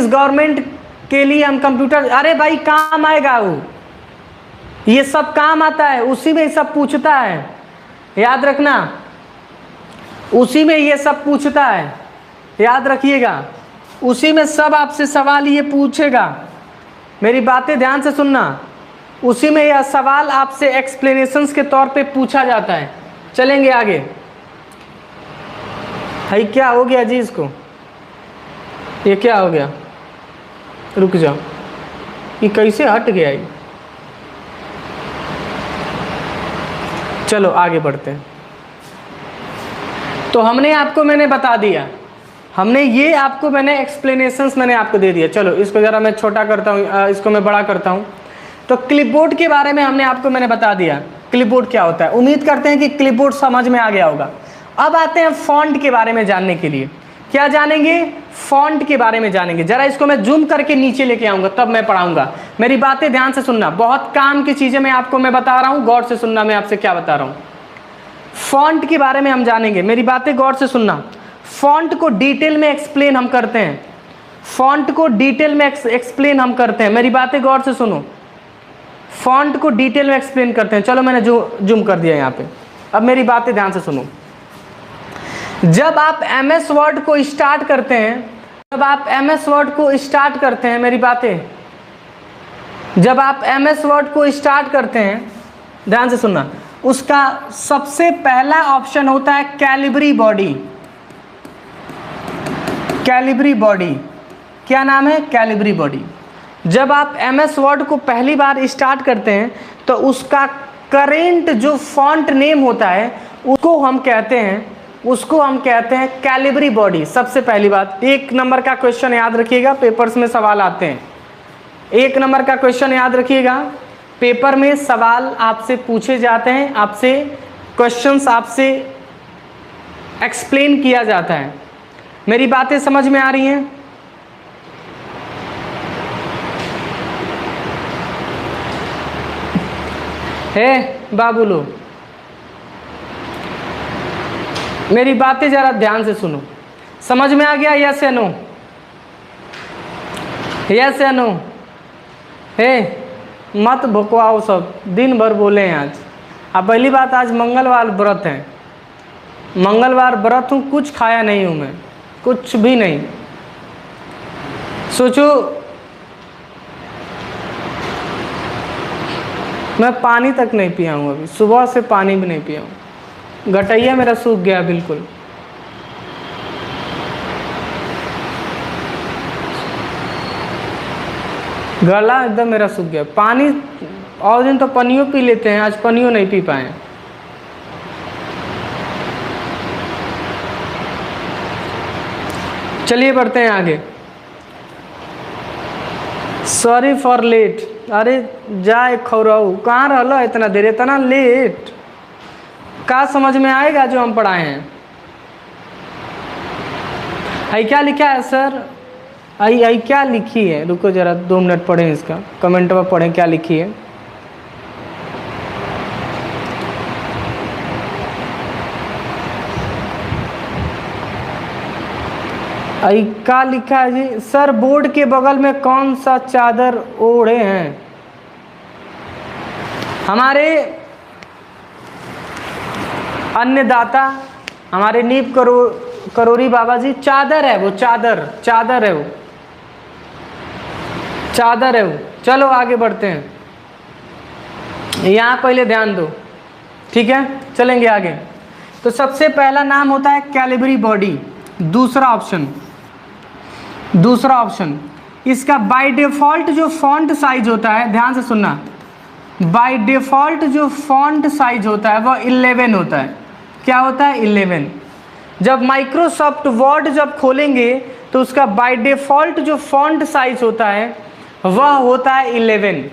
गवर्नमेंट के लिए हम कंप्यूटर, अरे भाई काम आएगा वो, ये सब काम आता है, उसी में सब पूछता है, याद रखना, उसी में ये सब पूछता है, याद रखिएगा। उसी में सब आपसे सवाल ये पूछेगा। मेरी बातें ध्यान से सुनना, उसी में यह सवाल आपसे एक्सप्लेनेशंस के तौर पे पूछा जाता है। चलेंगे आगे। भाई क्या हो गया जी इसको, ये क्या हो गया? रुक जाओ, ये कैसे हट गया ये? चलो आगे बढ़ते हैं। तो मैंने बता दिया, मैंने एक्सप्लेनेशंस मैंने आपको दे दिया। चलो इसको ज़रा मैं छोटा करता हूँ, इसको मैं बड़ा करता हूँ। तो क्लिपबोर्ड के बारे में मैंने बता दिया क्लिपबोर्ड क्या होता है। उम्मीद करते हैं कि क्लिपबोर्ड समझ में आ गया होगा। अब आते हैं फॉन्ट के बारे में जानने के लिए। क्या जानेंगे? फॉन्ट के बारे में जानेंगे। जरा इसको मैं जूम करके नीचे लेके आऊँगा तब मैं पढ़ाऊँगा। मेरी बातें ध्यान से सुनना, बहुत काम की चीज़ें मैं बता रहा हूँ, गौर से सुनना मैं आपसे क्या बता रहा हूँ। फॉन्ट के बारे में हम जानेंगे, मेरी बातें गौर से सुनना। फॉन्ट को डिटेल में एक्सप्लेन हम करते हैं, फॉन्ट को डिटेल में एक्सप्लेन हम करते हैं। मेरी बातें गौर से सुनो, फॉन्ट को डिटेल में एक्सप्लेन करते हैं। चलो मैंने जूम कर दिया यहाँ पे। अब मेरी बातें ध्यान से सुनो। जब आप MS वर्ड को स्टार्ट करते हैं, मेरी बातें, जब आप MS वर्ड को स्टार्ट करते हैं, ध्यान से सुनना, उसका सबसे पहला ऑप्शन होता है कैलिबरी बॉडी। कैलिबरी बॉडी, क्या नाम है? Calibri body. जब आप MS वर्ड को पहली बार स्टार्ट करते हैं तो उसका करेंट जो फॉन्ट नेम होता है उसको हम कहते हैं कैलिबरी बॉडी। सबसे पहली बात, 1 नंबर का क्वेश्चन याद रखिएगा, पेपर्स में सवाल आते हैं। 1 नंबर का क्वेश्चन याद रखिएगा, पेपर में सवाल आपसे पूछे जाते हैं, आपसे क्वेश्चंस आपसे एक्सप्लेन किया जाता है। मेरी बातें समझ में आ रही हैं? बाबू लो, मेरी बातें जरा ध्यान से सुनो। समझ में आ गया? यस या नो? यस या नो? मत भुकवाओ, सब दिन भर बोले हैं आज। अब पहली बात, आज मंगलवार व्रत है, मंगलवार व्रत हूँ, कुछ खाया नहीं हूँ मैं, कुछ भी नहीं। सोचो मैं पानी तक नहीं पिया हूँ, अभी सुबह से पानी भी नहीं पिया हूँ, गटैया मेरा सूख गया बिल्कुल। गला एकदम मेरा सूख गया। पानी और दिन तो पनियों पी लेते हैं, आज पनियों नहीं पी पाए। चलिए बढ़ते हैं आगे। Sorry for late. अरे जाए खौराऊ, कहाँ रहलो इतना देर, इतना लेट? क्या समझ में आएगा जो हम पढ़ाए हैं? आई क्या लिखा है सर? आई क्या लिखी है? रुको जरा 2 मिनट पढ़ें इसका, कमेंट में पढ़ें क्या लिखी है। आई क्या लिखा है जी? सर बोर्ड के बगल में कौन सा चादर ओढ़े हैं? हमारे अन्नदाता, हमारे नीप करोरी बाबा जी, चादर है वो, चादर है वो, चादर है वो। चलो आगे बढ़ते हैं, यहाँ पहले ध्यान दो, ठीक है? चलेंगे आगे। तो सबसे पहला नाम होता है कैलिबरी बॉडी। दूसरा ऑप्शन इसका बाय डिफ़ॉल्ट जो फॉन्ट साइज होता है, ध्यान से सुनना, बाय डिफ़ॉल्ट जो फॉन्ट साइज होता है वह 11 होता है। क्या होता है? 11। जब माइक्रोसॉफ्ट वर्ड जब खोलेंगे तो उसका बाय डिफ़ॉल्ट जो फॉन्ट साइज होता है वह होता है 11।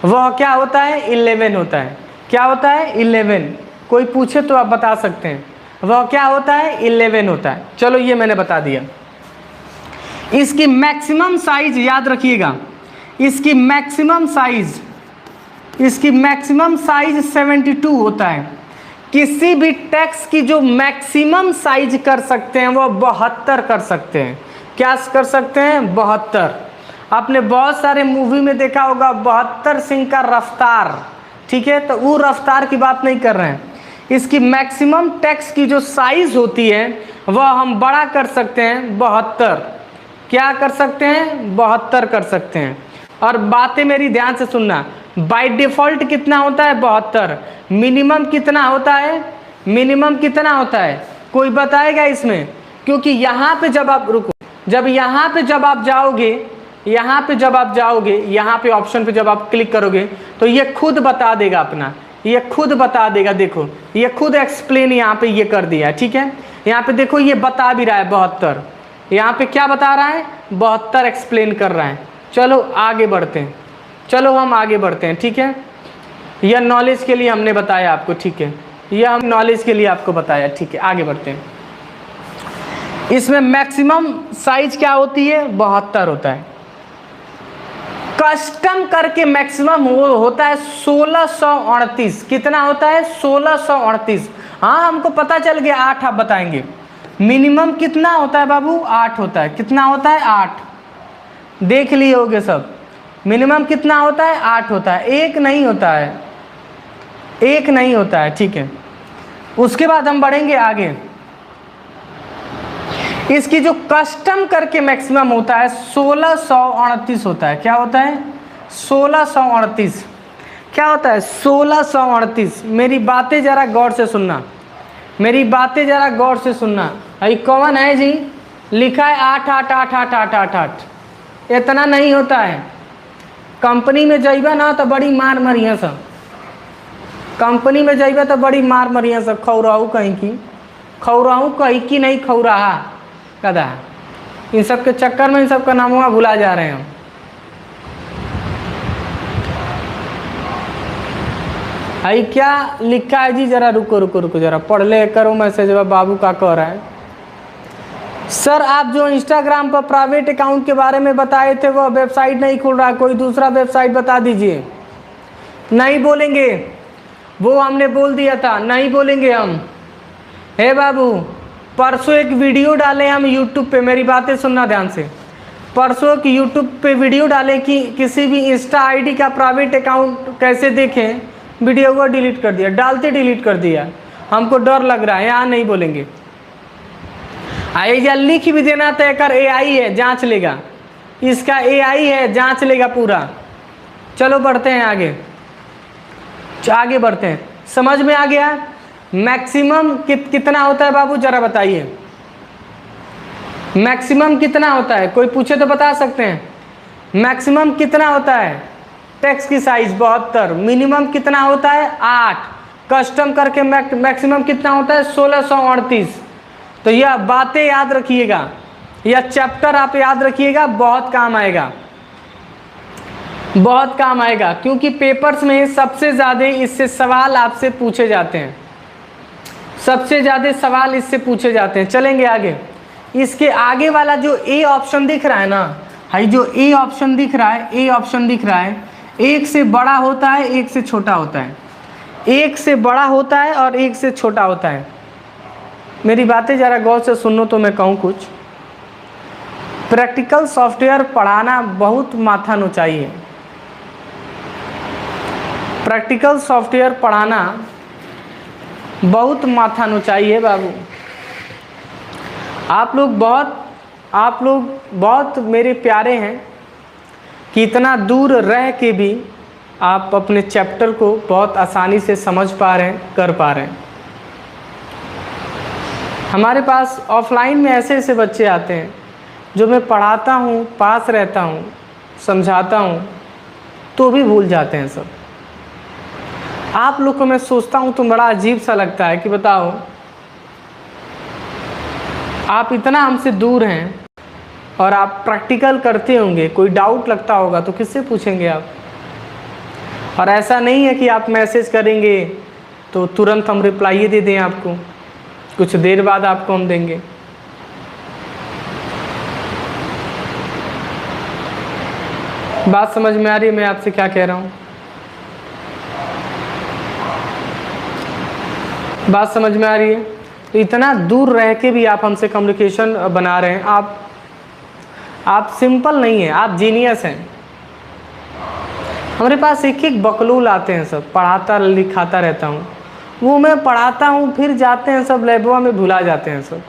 वह क्या होता है? 11 होता है। क्या होता है? 11। कोई पूछे तो आप बता सकते हैं, वह क्या होता है? 11 होता है। चलो ये मैंने बता दिया। इसकी मैक्सिमम साइज याद रखिएगा, इसकी मैक्सिमम साइज 72 होता है। किसी भी टेक्स्ट की जो मैक्सिमम साइज कर सकते हैं वो 72 कर सकते हैं। क्या कर सकते हैं? 72। आपने बहुत सारे मूवी में देखा होगा 72 सिंह का रफ्तार, ठीक है? तो वो रफ्तार की बात नहीं कर रहे हैं। इसकी मैक्सिमम टेक्स्ट की जो साइज होती है वह हम बड़ा कर सकते हैं 72। क्या कर सकते हैं? 72 कर सकते हैं। और बातें मेरी ध्यान से सुनना, बाय डिफ़ॉल्ट कितना होता है? 72। मिनिमम कितना होता है? मिनिमम कितना होता है? कोई बताएगा इसमें? क्योंकि यहाँ पे जब आप रुको, जब यहाँ पे जब आप जाओगे, यहाँ पे ऑप्शन पे जब आप क्लिक करोगे तो ये खुद बता देगा अपना, ये खुद बता देगा। देखो ये खुद एक्सप्लेन यहाँ पे ये कर दिया, ठीक है? यहाँ पे देखो ये बता भी रहा है 72। यहाँ पे क्या बता रहा है? 72 एक्सप्लेन कर रहा है। चलो आगे बढ़ते हैं, चलो हम आगे बढ़ते हैं, ठीक है? यह नॉलेज के लिए हमने बताया आपको, ठीक है? यह हम नॉलेज के लिए आपको बताया, ठीक है? आगे बढ़ते हैं। इसमें मैक्सिमम साइज क्या होती है? 72 होता है। कस्टम करके मैक्सिमम वो होता है 1638। कितना होता है? 1638। हाँ हमको पता चल गया, 8 आप बताएंगे। मिनिमम कितना होता है बाबू? 8 होता है। कितना होता है? 8। देख लिए होगे सब। मिनिमम कितना होता है? 8 होता है। एक नहीं होता है, एक नहीं होता है, ठीक है? उसके बाद हम बढ़ेंगे आगे। इसकी जो कस्टम करके मैक्सिमम होता है 1638 होता है। क्या होता है? 1638। क्या होता है? 1638। मेरी बातें ज़रा गौर से सुनना, मेरी बातें ज़रा गौर से सुनना। अरे कौन है जी? लिखा है 8 8 8 8 8 8 8। इतना नहीं होता है। कंपनी में जाइबा ना तो बड़ी मार मरिया सब, कंपनी में जाइबा तो बड़ी मार मरिया सब। खौराहू कहीं की, खौराहू कहीं की नहीं, खौराहा कदा। इन सब के चक्कर में इन सब का नाम भुला जा रहे हैं हम। भाई क्या लिखा है जी? जरा रुको रुको रुको, जरा पढ़ ले करो मैसेज। बाबू का कह रहा है सर आप जो इंस्टाग्राम पर प्राइवेट अकाउंट के बारे में बताए थे वह वेबसाइट नहीं खुल रहा, कोई दूसरा वेबसाइट बता दीजिए। नहीं बोलेंगे, वो हमने बोल दिया था, नहीं बोलेंगे हम। हे बाबू परसों एक वीडियो डालें हम यूट्यूब पे, मेरी बातें सुनना ध्यान से। परसों की यूट्यूब पे वीडियो डालें कि किसी भी इंस्टा आईडी का प्राइवेट अकाउंट कैसे देखें। वीडियो को डिलीट कर दिया, डालते डिलीट कर दिया। हमको डर लग रहा है, यहाँ नहीं बोलेंगे। या लिख भी देना तय कर, AI है जांच लेगा, इसका AI है जांच लेगा पूरा। चलो बढ़ते हैं आगे, आगे बढ़ते हैं। समझ में आ गया? मैक्सिमम कितना होता है बाबू जरा बताइए, मैक्सिमम कितना होता है? कोई पूछे तो बता सकते हैं। मैक्सिमम कितना होता है टेक्स्ट की साइज 72, मिनिमम कितना होता है 8, कस्टम करके मैक्सिमम कितना होता है 1638। तो यह बातें याद रखिएगा, यह चैप्टर आप याद रखिएगा, बहुत काम आएगा, बहुत काम आएगा, क्योंकि पेपर्स में सबसे ज़्यादा इससे सवाल आपसे पूछे जाते हैं, सबसे ज़्यादा सवाल इससे पूछे जाते हैं। चलेंगे आगे। इसके आगे वाला जो ए ऑप्शन दिख रहा है ना, हाई जो ए ऑप्शन दिख रहा है, ए ऑप्शन दिख रहा है, एक से बड़ा होता है एक से छोटा होता है, एक से बड़ा होता है और एक से छोटा होता है। मेरी बातें ज़रा गौर से सुनो तो मैं कहूँ कुछ। प्रैक्टिकल सॉफ्टवेयर पढ़ाना बहुत माथा नोचाई है, प्रैक्टिकल सॉफ्टवेयर पढ़ाना बहुत माथा नोचाई है बाबू। आप लोग बहुत मेरे प्यारे हैं कि इतना दूर रह के भी आप अपने चैप्टर को बहुत आसानी से समझ पा रहे हैं, कर पा रहे हैं। हमारे पास ऑफलाइन में ऐसे ऐसे बच्चे आते हैं जो मैं पढ़ाता हूँ, पास रहता हूँ, समझाता हूँ, तो भी भूल जाते हैं सब। आप लोग को मैं सोचता हूँ तो बड़ा अजीब सा लगता है कि बताओ, आप इतना हमसे दूर हैं और आप प्रैक्टिकल करते होंगे, कोई डाउट लगता होगा तो किससे पूछेंगे आप? और ऐसा नहीं है कि आप मैसेज करेंगे तो तुरंत हम रिप्लाई दे दें आपको, कुछ देर बाद आपको हम देंगे। बात समझ में आ रही है मैं आपसे क्या कह रहा हूँ? बात समझ में आ रही है? तो इतना दूर रह के भी आप हमसे कम्युनिकेशन बना रहे हैं। आप सिंपल नहीं हैं, आप जीनियस हैं। हमारे पास एक एक बकलूल आते हैं सब, पढ़ाता लिखाता रहता हूँ, वो मैं पढ़ाता हूँ, फिर जाते हैं सब लैबवा में भुला जाते हैं सब।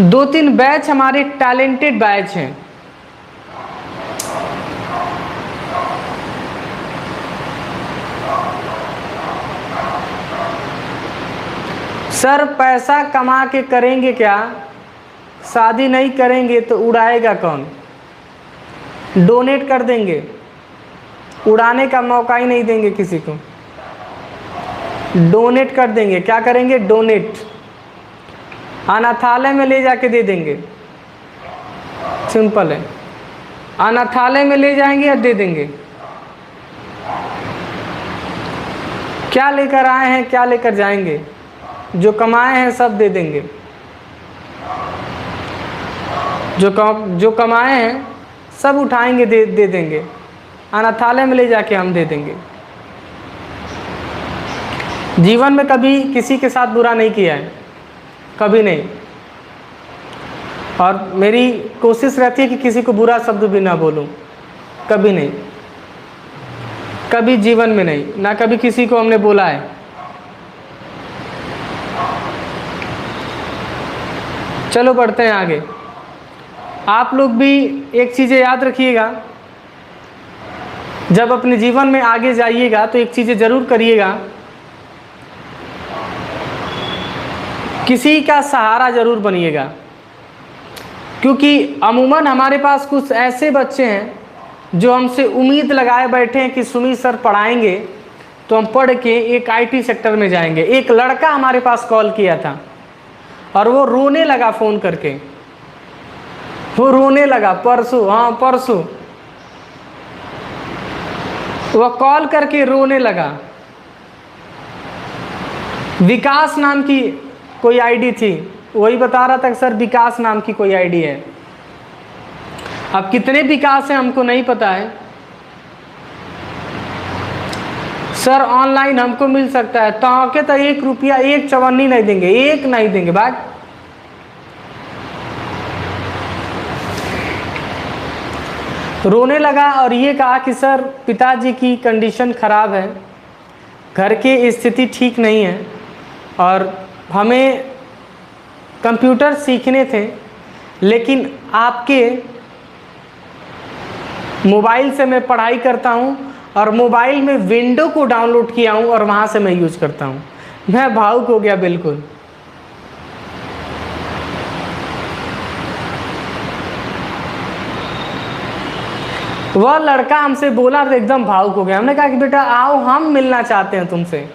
2-3 बैच हमारे टैलेंटेड बैच हैं। सर पैसा कमा के करेंगे क्या, शादी नहीं करेंगे तो उड़ाएगा कौन? डोनेट कर देंगे, उड़ाने का मौका ही नहीं देंगे किसी को। डोनेट कर देंगे, क्या करेंगे? डोनेट, अनाथालय में ले जाके दे देंगे, सिंपल है। अनाथालय में ले जाएंगे या दे देंगे? क्या लेकर आए हैं, क्या लेकर जाएंगे? जो कमाए हैं सब दे देंगे, जो कमाए हैं सब उठाएंगे, दे देंगे, अनाथालय में ले जाके हम दे देंगे। जीवन में कभी किसी के साथ बुरा नहीं किया है, कभी नहीं। और मेरी कोशिश रहती है कि किसी को बुरा शब्द भी ना बोलूं, कभी नहीं, कभी जीवन में नहीं, ना कभी किसी को हमने बोला है। चलो बढ़ते हैं आगे। आप लोग भी एक चीज़ें याद रखिएगा, जब अपने जीवन में आगे जाइएगा तो एक चीज़ें ज़रूर करिएगा, किसी का सहारा ज़रूर बनिएगा। क्योंकि अमूमन हमारे पास कुछ ऐसे बच्चे हैं जो हमसे उम्मीद लगाए बैठे हैं कि सुमित सर पढ़ाएंगे तो हम पढ़ के एक IT सेक्टर में जाएंगे। एक लड़का हमारे पास कॉल किया था और वो रोने लगा फ़ोन करके, वो रोने लगा परसों, हाँ परसों वो कॉल करके रोने लगा। विकास नाम की कोई आईडी थी, वही बता रहा था कि सर विकास नाम की कोई आईडी है। अब कितने विकास हैं हमको नहीं पता है, सर ऑनलाइन हमको मिल सकता है तो 1 रुपया, 1 चवन्नी नहीं देंगे, 1 नहीं देंगे भाई। रोने लगा और ये कहा कि सर पिताजी की कंडीशन ख़राब है, घर की स्थिति ठीक नहीं है और हमें कंप्यूटर सीखने थे, लेकिन आपके मोबाइल से मैं पढ़ाई करता हूँ और मोबाइल में विंडो को डाउनलोड किया हूँ और वहाँ से मैं यूज करता हूँ। मैं भावुक हो गया बिल्कुल। वह लड़का हमसे बोला तो एकदम भावुक हो गया। हमने कहा कि बेटा आओ, हम मिलना चाहते हैं तुमसे।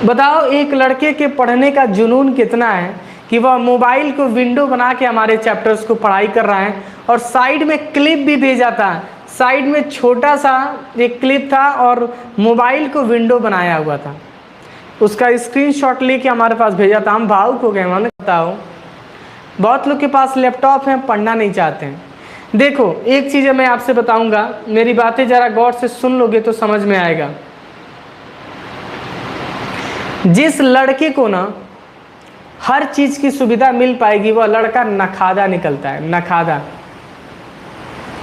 बताओ एक लड़के के पढ़ने का जुनून कितना है कि वह मोबाइल को विंडो बना के हमारे चैप्टर्स को पढ़ाई कर रहा है, और साइड में क्लिप भी भेजा था। साइड में छोटा सा एक क्लिप था और मोबाइल को विंडो बनाया हुआ था, उसका स्क्रीनशॉट लेके हमारे पास भेजा था। हम भावुक हो गए। हमने बताओ बहुत लोग के पास लैपटॉप है, पढ़ना नहीं चाहते हैं। देखो एक चीज़ मैं आपसे बताऊंगा, मेरी बातें ज़रा गौर से सुन लोगे तो समझ में आएगा। जिस लड़के को ना हर चीज़ की सुविधा मिल पाएगी, वह लड़का नखादा निकलता है, नखादा।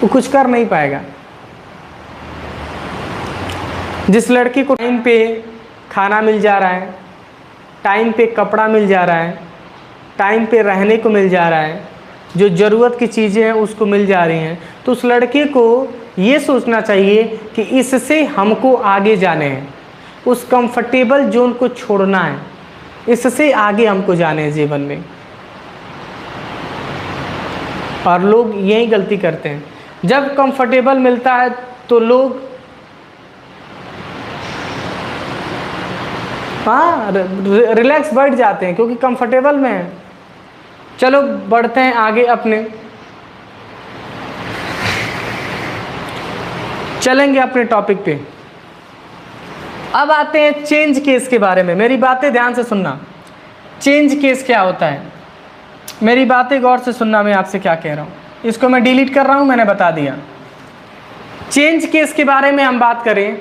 वो कुछ कर नहीं पाएगा। जिस लड़के को टाइम पे खाना मिल जा रहा है, टाइम पे कपड़ा मिल जा रहा है, टाइम पे रहने को मिल जा रहा है, जो ज़रूरत की चीज़ें हैं उसको मिल जा रही हैं, तो उस लड़के को ये सोचना चाहिए कि इससे हमको आगे जाने हैं, उस कंफर्टेबल जोन को छोड़ना है, इससे आगे हमको जाने हैं जीवन में। और लोग यही गलती करते हैं। जब कंफर्टेबल मिलता है तो लोग रिलैक्स बैठ जाते हैं क्योंकि कंफर्टेबल में है। चलो बढ़ते हैं आगे, अपने चलेंगे अपने टॉपिक पे। अब आते हैं चेंज केस के बारे में। मेरी बातें ध्यान से सुनना। चेंज केस क्या होता है, मेरी बातें गौर से सुनना। मैं आपसे क्या कह रहा हूँ, इसको मैं डिलीट कर रहा हूँ, मैंने बता दिया। चेंज केस के बारे में हम बात करें।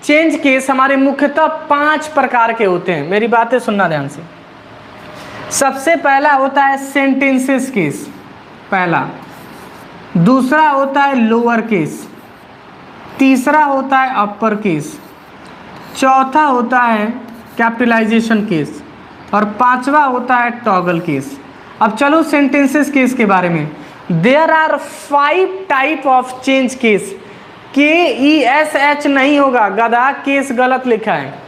चेंज केस हमारे मुख्यतः 5 प्रकार के होते हैं। मेरी बातें सुनना ध्यान से। सबसे पहला होता है सेंटेंसेस केस, पहला। दूसरा होता है लोअर केस। तीसरा होता है अपर केस। चौथा होता है कैपिटलाइजेशन केस। और 5वां होता है टॉगल केस। अब चलो सेंटेंसेस केस के बारे में। There are 5 type of change case. KESH नहीं होगा, गधा, केस गलत लिखा है।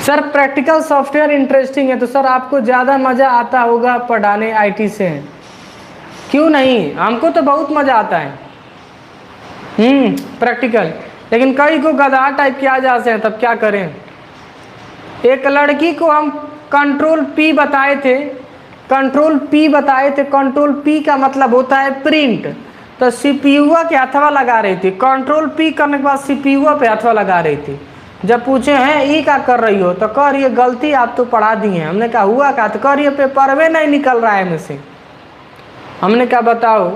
सर प्रैक्टिकल सॉफ्टवेयर इंटरेस्टिंग है तो सर आपको ज़्यादा मज़ा आता होगा पढ़ाने IT से। क्यों नहीं, हमको तो बहुत मज़ा आता है प्रैक्टिकल। लेकिन कई को गधा टाइप के आ जाते हैं, तब क्या करें। एक लड़की को हम कंट्रोल P बताए थे, कंट्रोल P का मतलब होता है प्रिंट। तो CPU के हथवा लगा रही थी, कंट्रोल P करने के बाद CPU पे हथवा लगा रही थी। जब पूछे हैं ये क्या कर रही हो, तो कह रही है गलती आप तो पढ़ा दी हैं। हमने कहा हुआ क्या, तो कह रही है पेपर में नहीं निकल रहा है मुझसे। हमने कहा बताओ,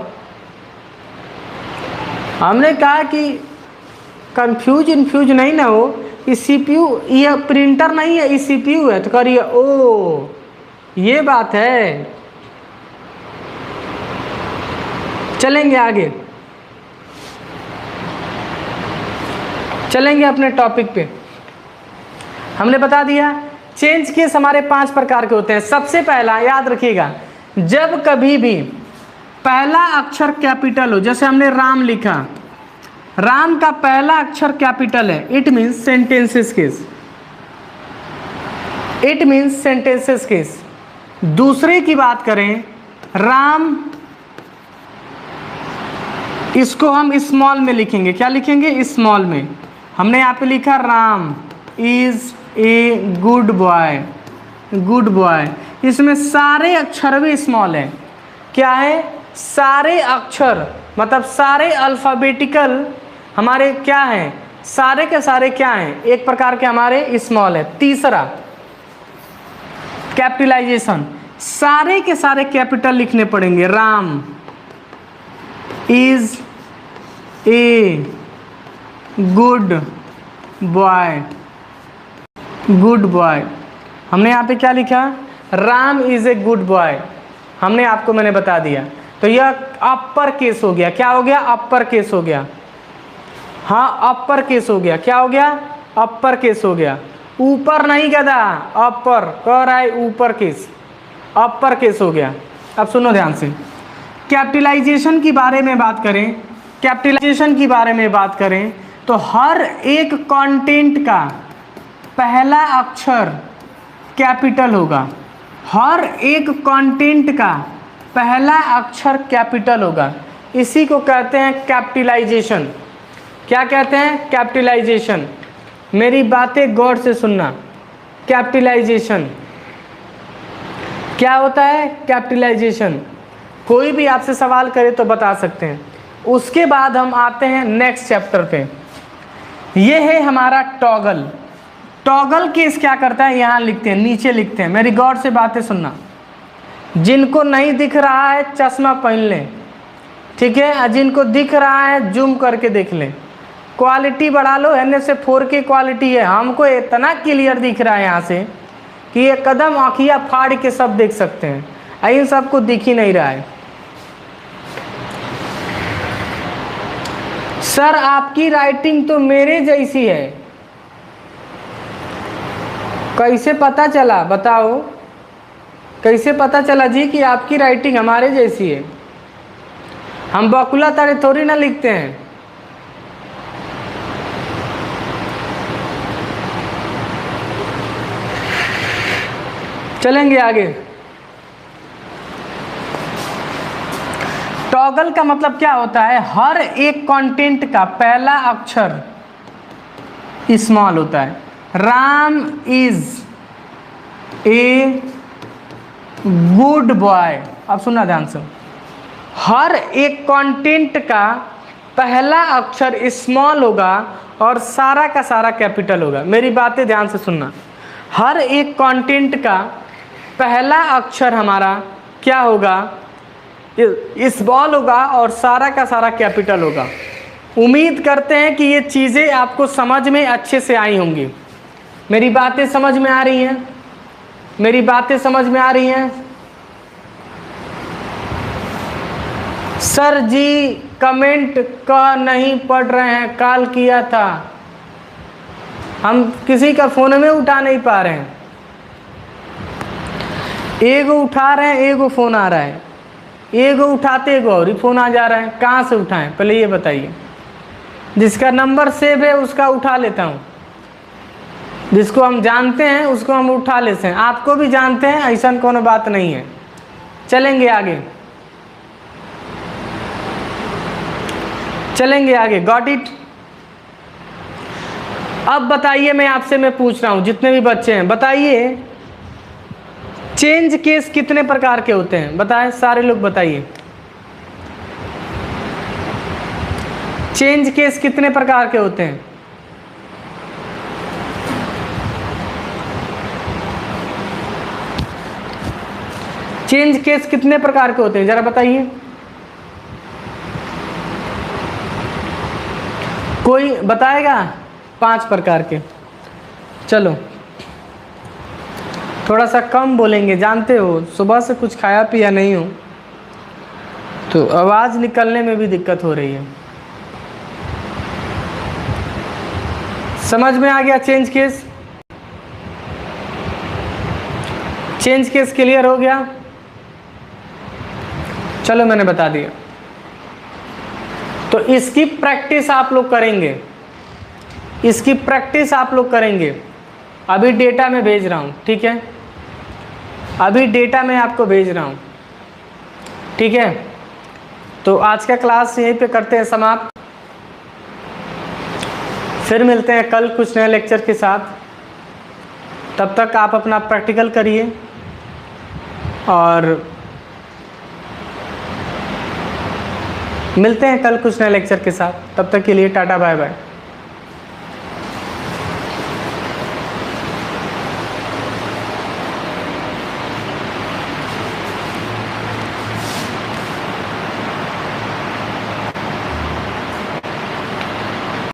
हमने कहा कि इन्फ्यूज नहीं ना हो, ये CPU, ये प्रिंटर नहीं है, ये CPU है। तो कह रही है ओ ये बात है। चलेंगे आगे, चलेंगे अपने टॉपिक पे। हमने बता दिया चेंज केस हमारे 5 प्रकार के होते हैं। सबसे पहला याद रखिएगा, जब कभी भी पहला अक्षर कैपिटल हो, जैसे हमने राम लिखा, राम का पहला अक्षर कैपिटल है, it means sentences case, it means sentences case. दूसरे की बात करें, राम, इसको हम स्मॉल में लिखेंगे। क्या लिखेंगे, स्मॉल में। हमने यहाँ पे लिखा Ram is a good boy, good boy. इसमें सारे अक्षर भी स्मॉल है। क्या है, सारे अक्षर मतलब सारे अल्फ़ाबेटिकल हमारे क्या हैं, सारे के सारे क्या हैं, एक प्रकार के हमारे स्मॉल है। तीसरा कैपिटलाइजेशन, सारे के सारे कैपिटल लिखने पड़ेंगे। Ram is a good boy, good boy. हमने यहाँ पे क्या लिखा, Ram is a good boy. हमने आपको मैंने बता दिया। तो यह अपर केस हो गया। क्या हो गया, अपर केस हो गया। हाँ अपर केस हो गया। क्या हो गया, अपर केस हो गया। ऊपर नहीं गधा, अपर कह रहा है, ऊपर केस, अपर केस हो गया। अब सुनो ध्यान से, कैपिटलाइजेशन की बारे में बात करें, कैपिटलाइजेशन की बारे में बात करें तो हर एक कंटेंट का पहला अक्षर कैपिटल होगा। हर एक कंटेंट का पहला अक्षर कैपिटल होगा, इसी को कहते हैं कैपिटलाइजेशन। क्या कहते हैं? कैपिटलाइजेशन। मेरी बातें गौर से सुनना। कैपिटलाइजेशन क्या होता है? कैपिटलाइजेशन। कोई भी आपसे सवाल करे तो बता सकते हैं। उसके बाद हम आते हैं नेक्स्ट चैप्टर पे। ये है हमारा टॉगल। टॉगल केस क्या करता है? यहाँ लिखते हैं, नीचे लिखते हैं, मेरी गौर से बातें सुनना। जिनको नहीं दिख रहा है चश्मा पहन लें, ठीक है? जिनको दिख रहा है जूम करके देख लें, क्वालिटी बढ़ा लो। एन से 4K क्वालिटी है, हमको इतना क्लियर दिख रहा है यहाँ से कि ये कदम आँखियाँ फाड़ के सब देख सकते हैं। इन सबको दिख ही नहीं रहा है। सर आपकी राइटिंग तो मेरे जैसी है, कैसे पता चला? बताओ, कैसे पता चला जी कि आपकी राइटिंग हमारे जैसी है? हम बकुला तारे थोड़ी ना लिखते हैं। चलेंगे आगे। टॉगल का मतलब क्या होता है? हर एक कंटेंट का पहला अक्षर स्मॉल होता है। Ram is a good boy. अब सुनना ध्यान से, हर एक कंटेंट का पहला अक्षर स्मॉल होगा और सारा का सारा कैपिटल होगा। मेरी बातें ध्यान से सुनना। हर एक कंटेंट का पहला अक्षर हमारा क्या होगा? स्मॉल होगा और सारा का सारा कैपिटल होगा। उम्मीद करते हैं कि ये चीज़ें आपको समझ में अच्छे से आई होंगी। मेरी बातें समझ में आ रही हैं? मेरी बातें समझ में आ रही हैं? सर जी कमेंट का नहीं पढ़ रहे हैं, कॉल किया था, हम किसी का फ़ोन में उठा नहीं पा रहे हैं। एगो उठा रहे हैं, एगो फ़ोन आ रहा है, एगो उठाते एगो और ही फ़ोन आ जा रहा है। कहाँ से उठाएं पहले ये बताइए। जिसका नंबर सेव है उसका उठा लेता हूँ, जिसको हम जानते हैं उसको हम उठा लेते हैं। आपको भी जानते हैं, ऐसा कोनो बात नहीं है। चलेंगे आगे, चलेंगे आगे। Got it? अब बताइए, मैं पूछ रहा हूँ, जितने भी बच्चे हैं बताइए, चेंज केस कितने प्रकार के होते हैं? बताएं सारे लोग, बताइए चेंज केस कितने प्रकार के होते हैं? चेंज केस कितने प्रकार के होते हैं जरा बताइए। कोई बताएगा? 5 प्रकार के। चलो थोड़ा सा कम बोलेंगे, जानते हो सुबह से कुछ खाया पिया नहीं हो तो आवाज़ निकलने में भी दिक्कत हो रही है। समझ में आ गया? Change case, change case clear हो गया? चलो मैंने बता दिया। तो इसकी प्रैक्टिस आप लोग करेंगे, इसकी प्रैक्टिस आप लोग करेंगे। अभी डेटा में भेज रहा हूँ, ठीक है? अभी डेटा में आपको भेज रहा हूँ, ठीक है? तो आज का क्लास यहीं पे करते हैं समाप्त। फिर मिलते हैं कल कुछ नए लेक्चर के साथ। तब तक आप अपना प्रैक्टिकल करिए और मिलते हैं कल कुछ नए लेक्चर के साथ। तब तक के लिए टाटा बाय बाय।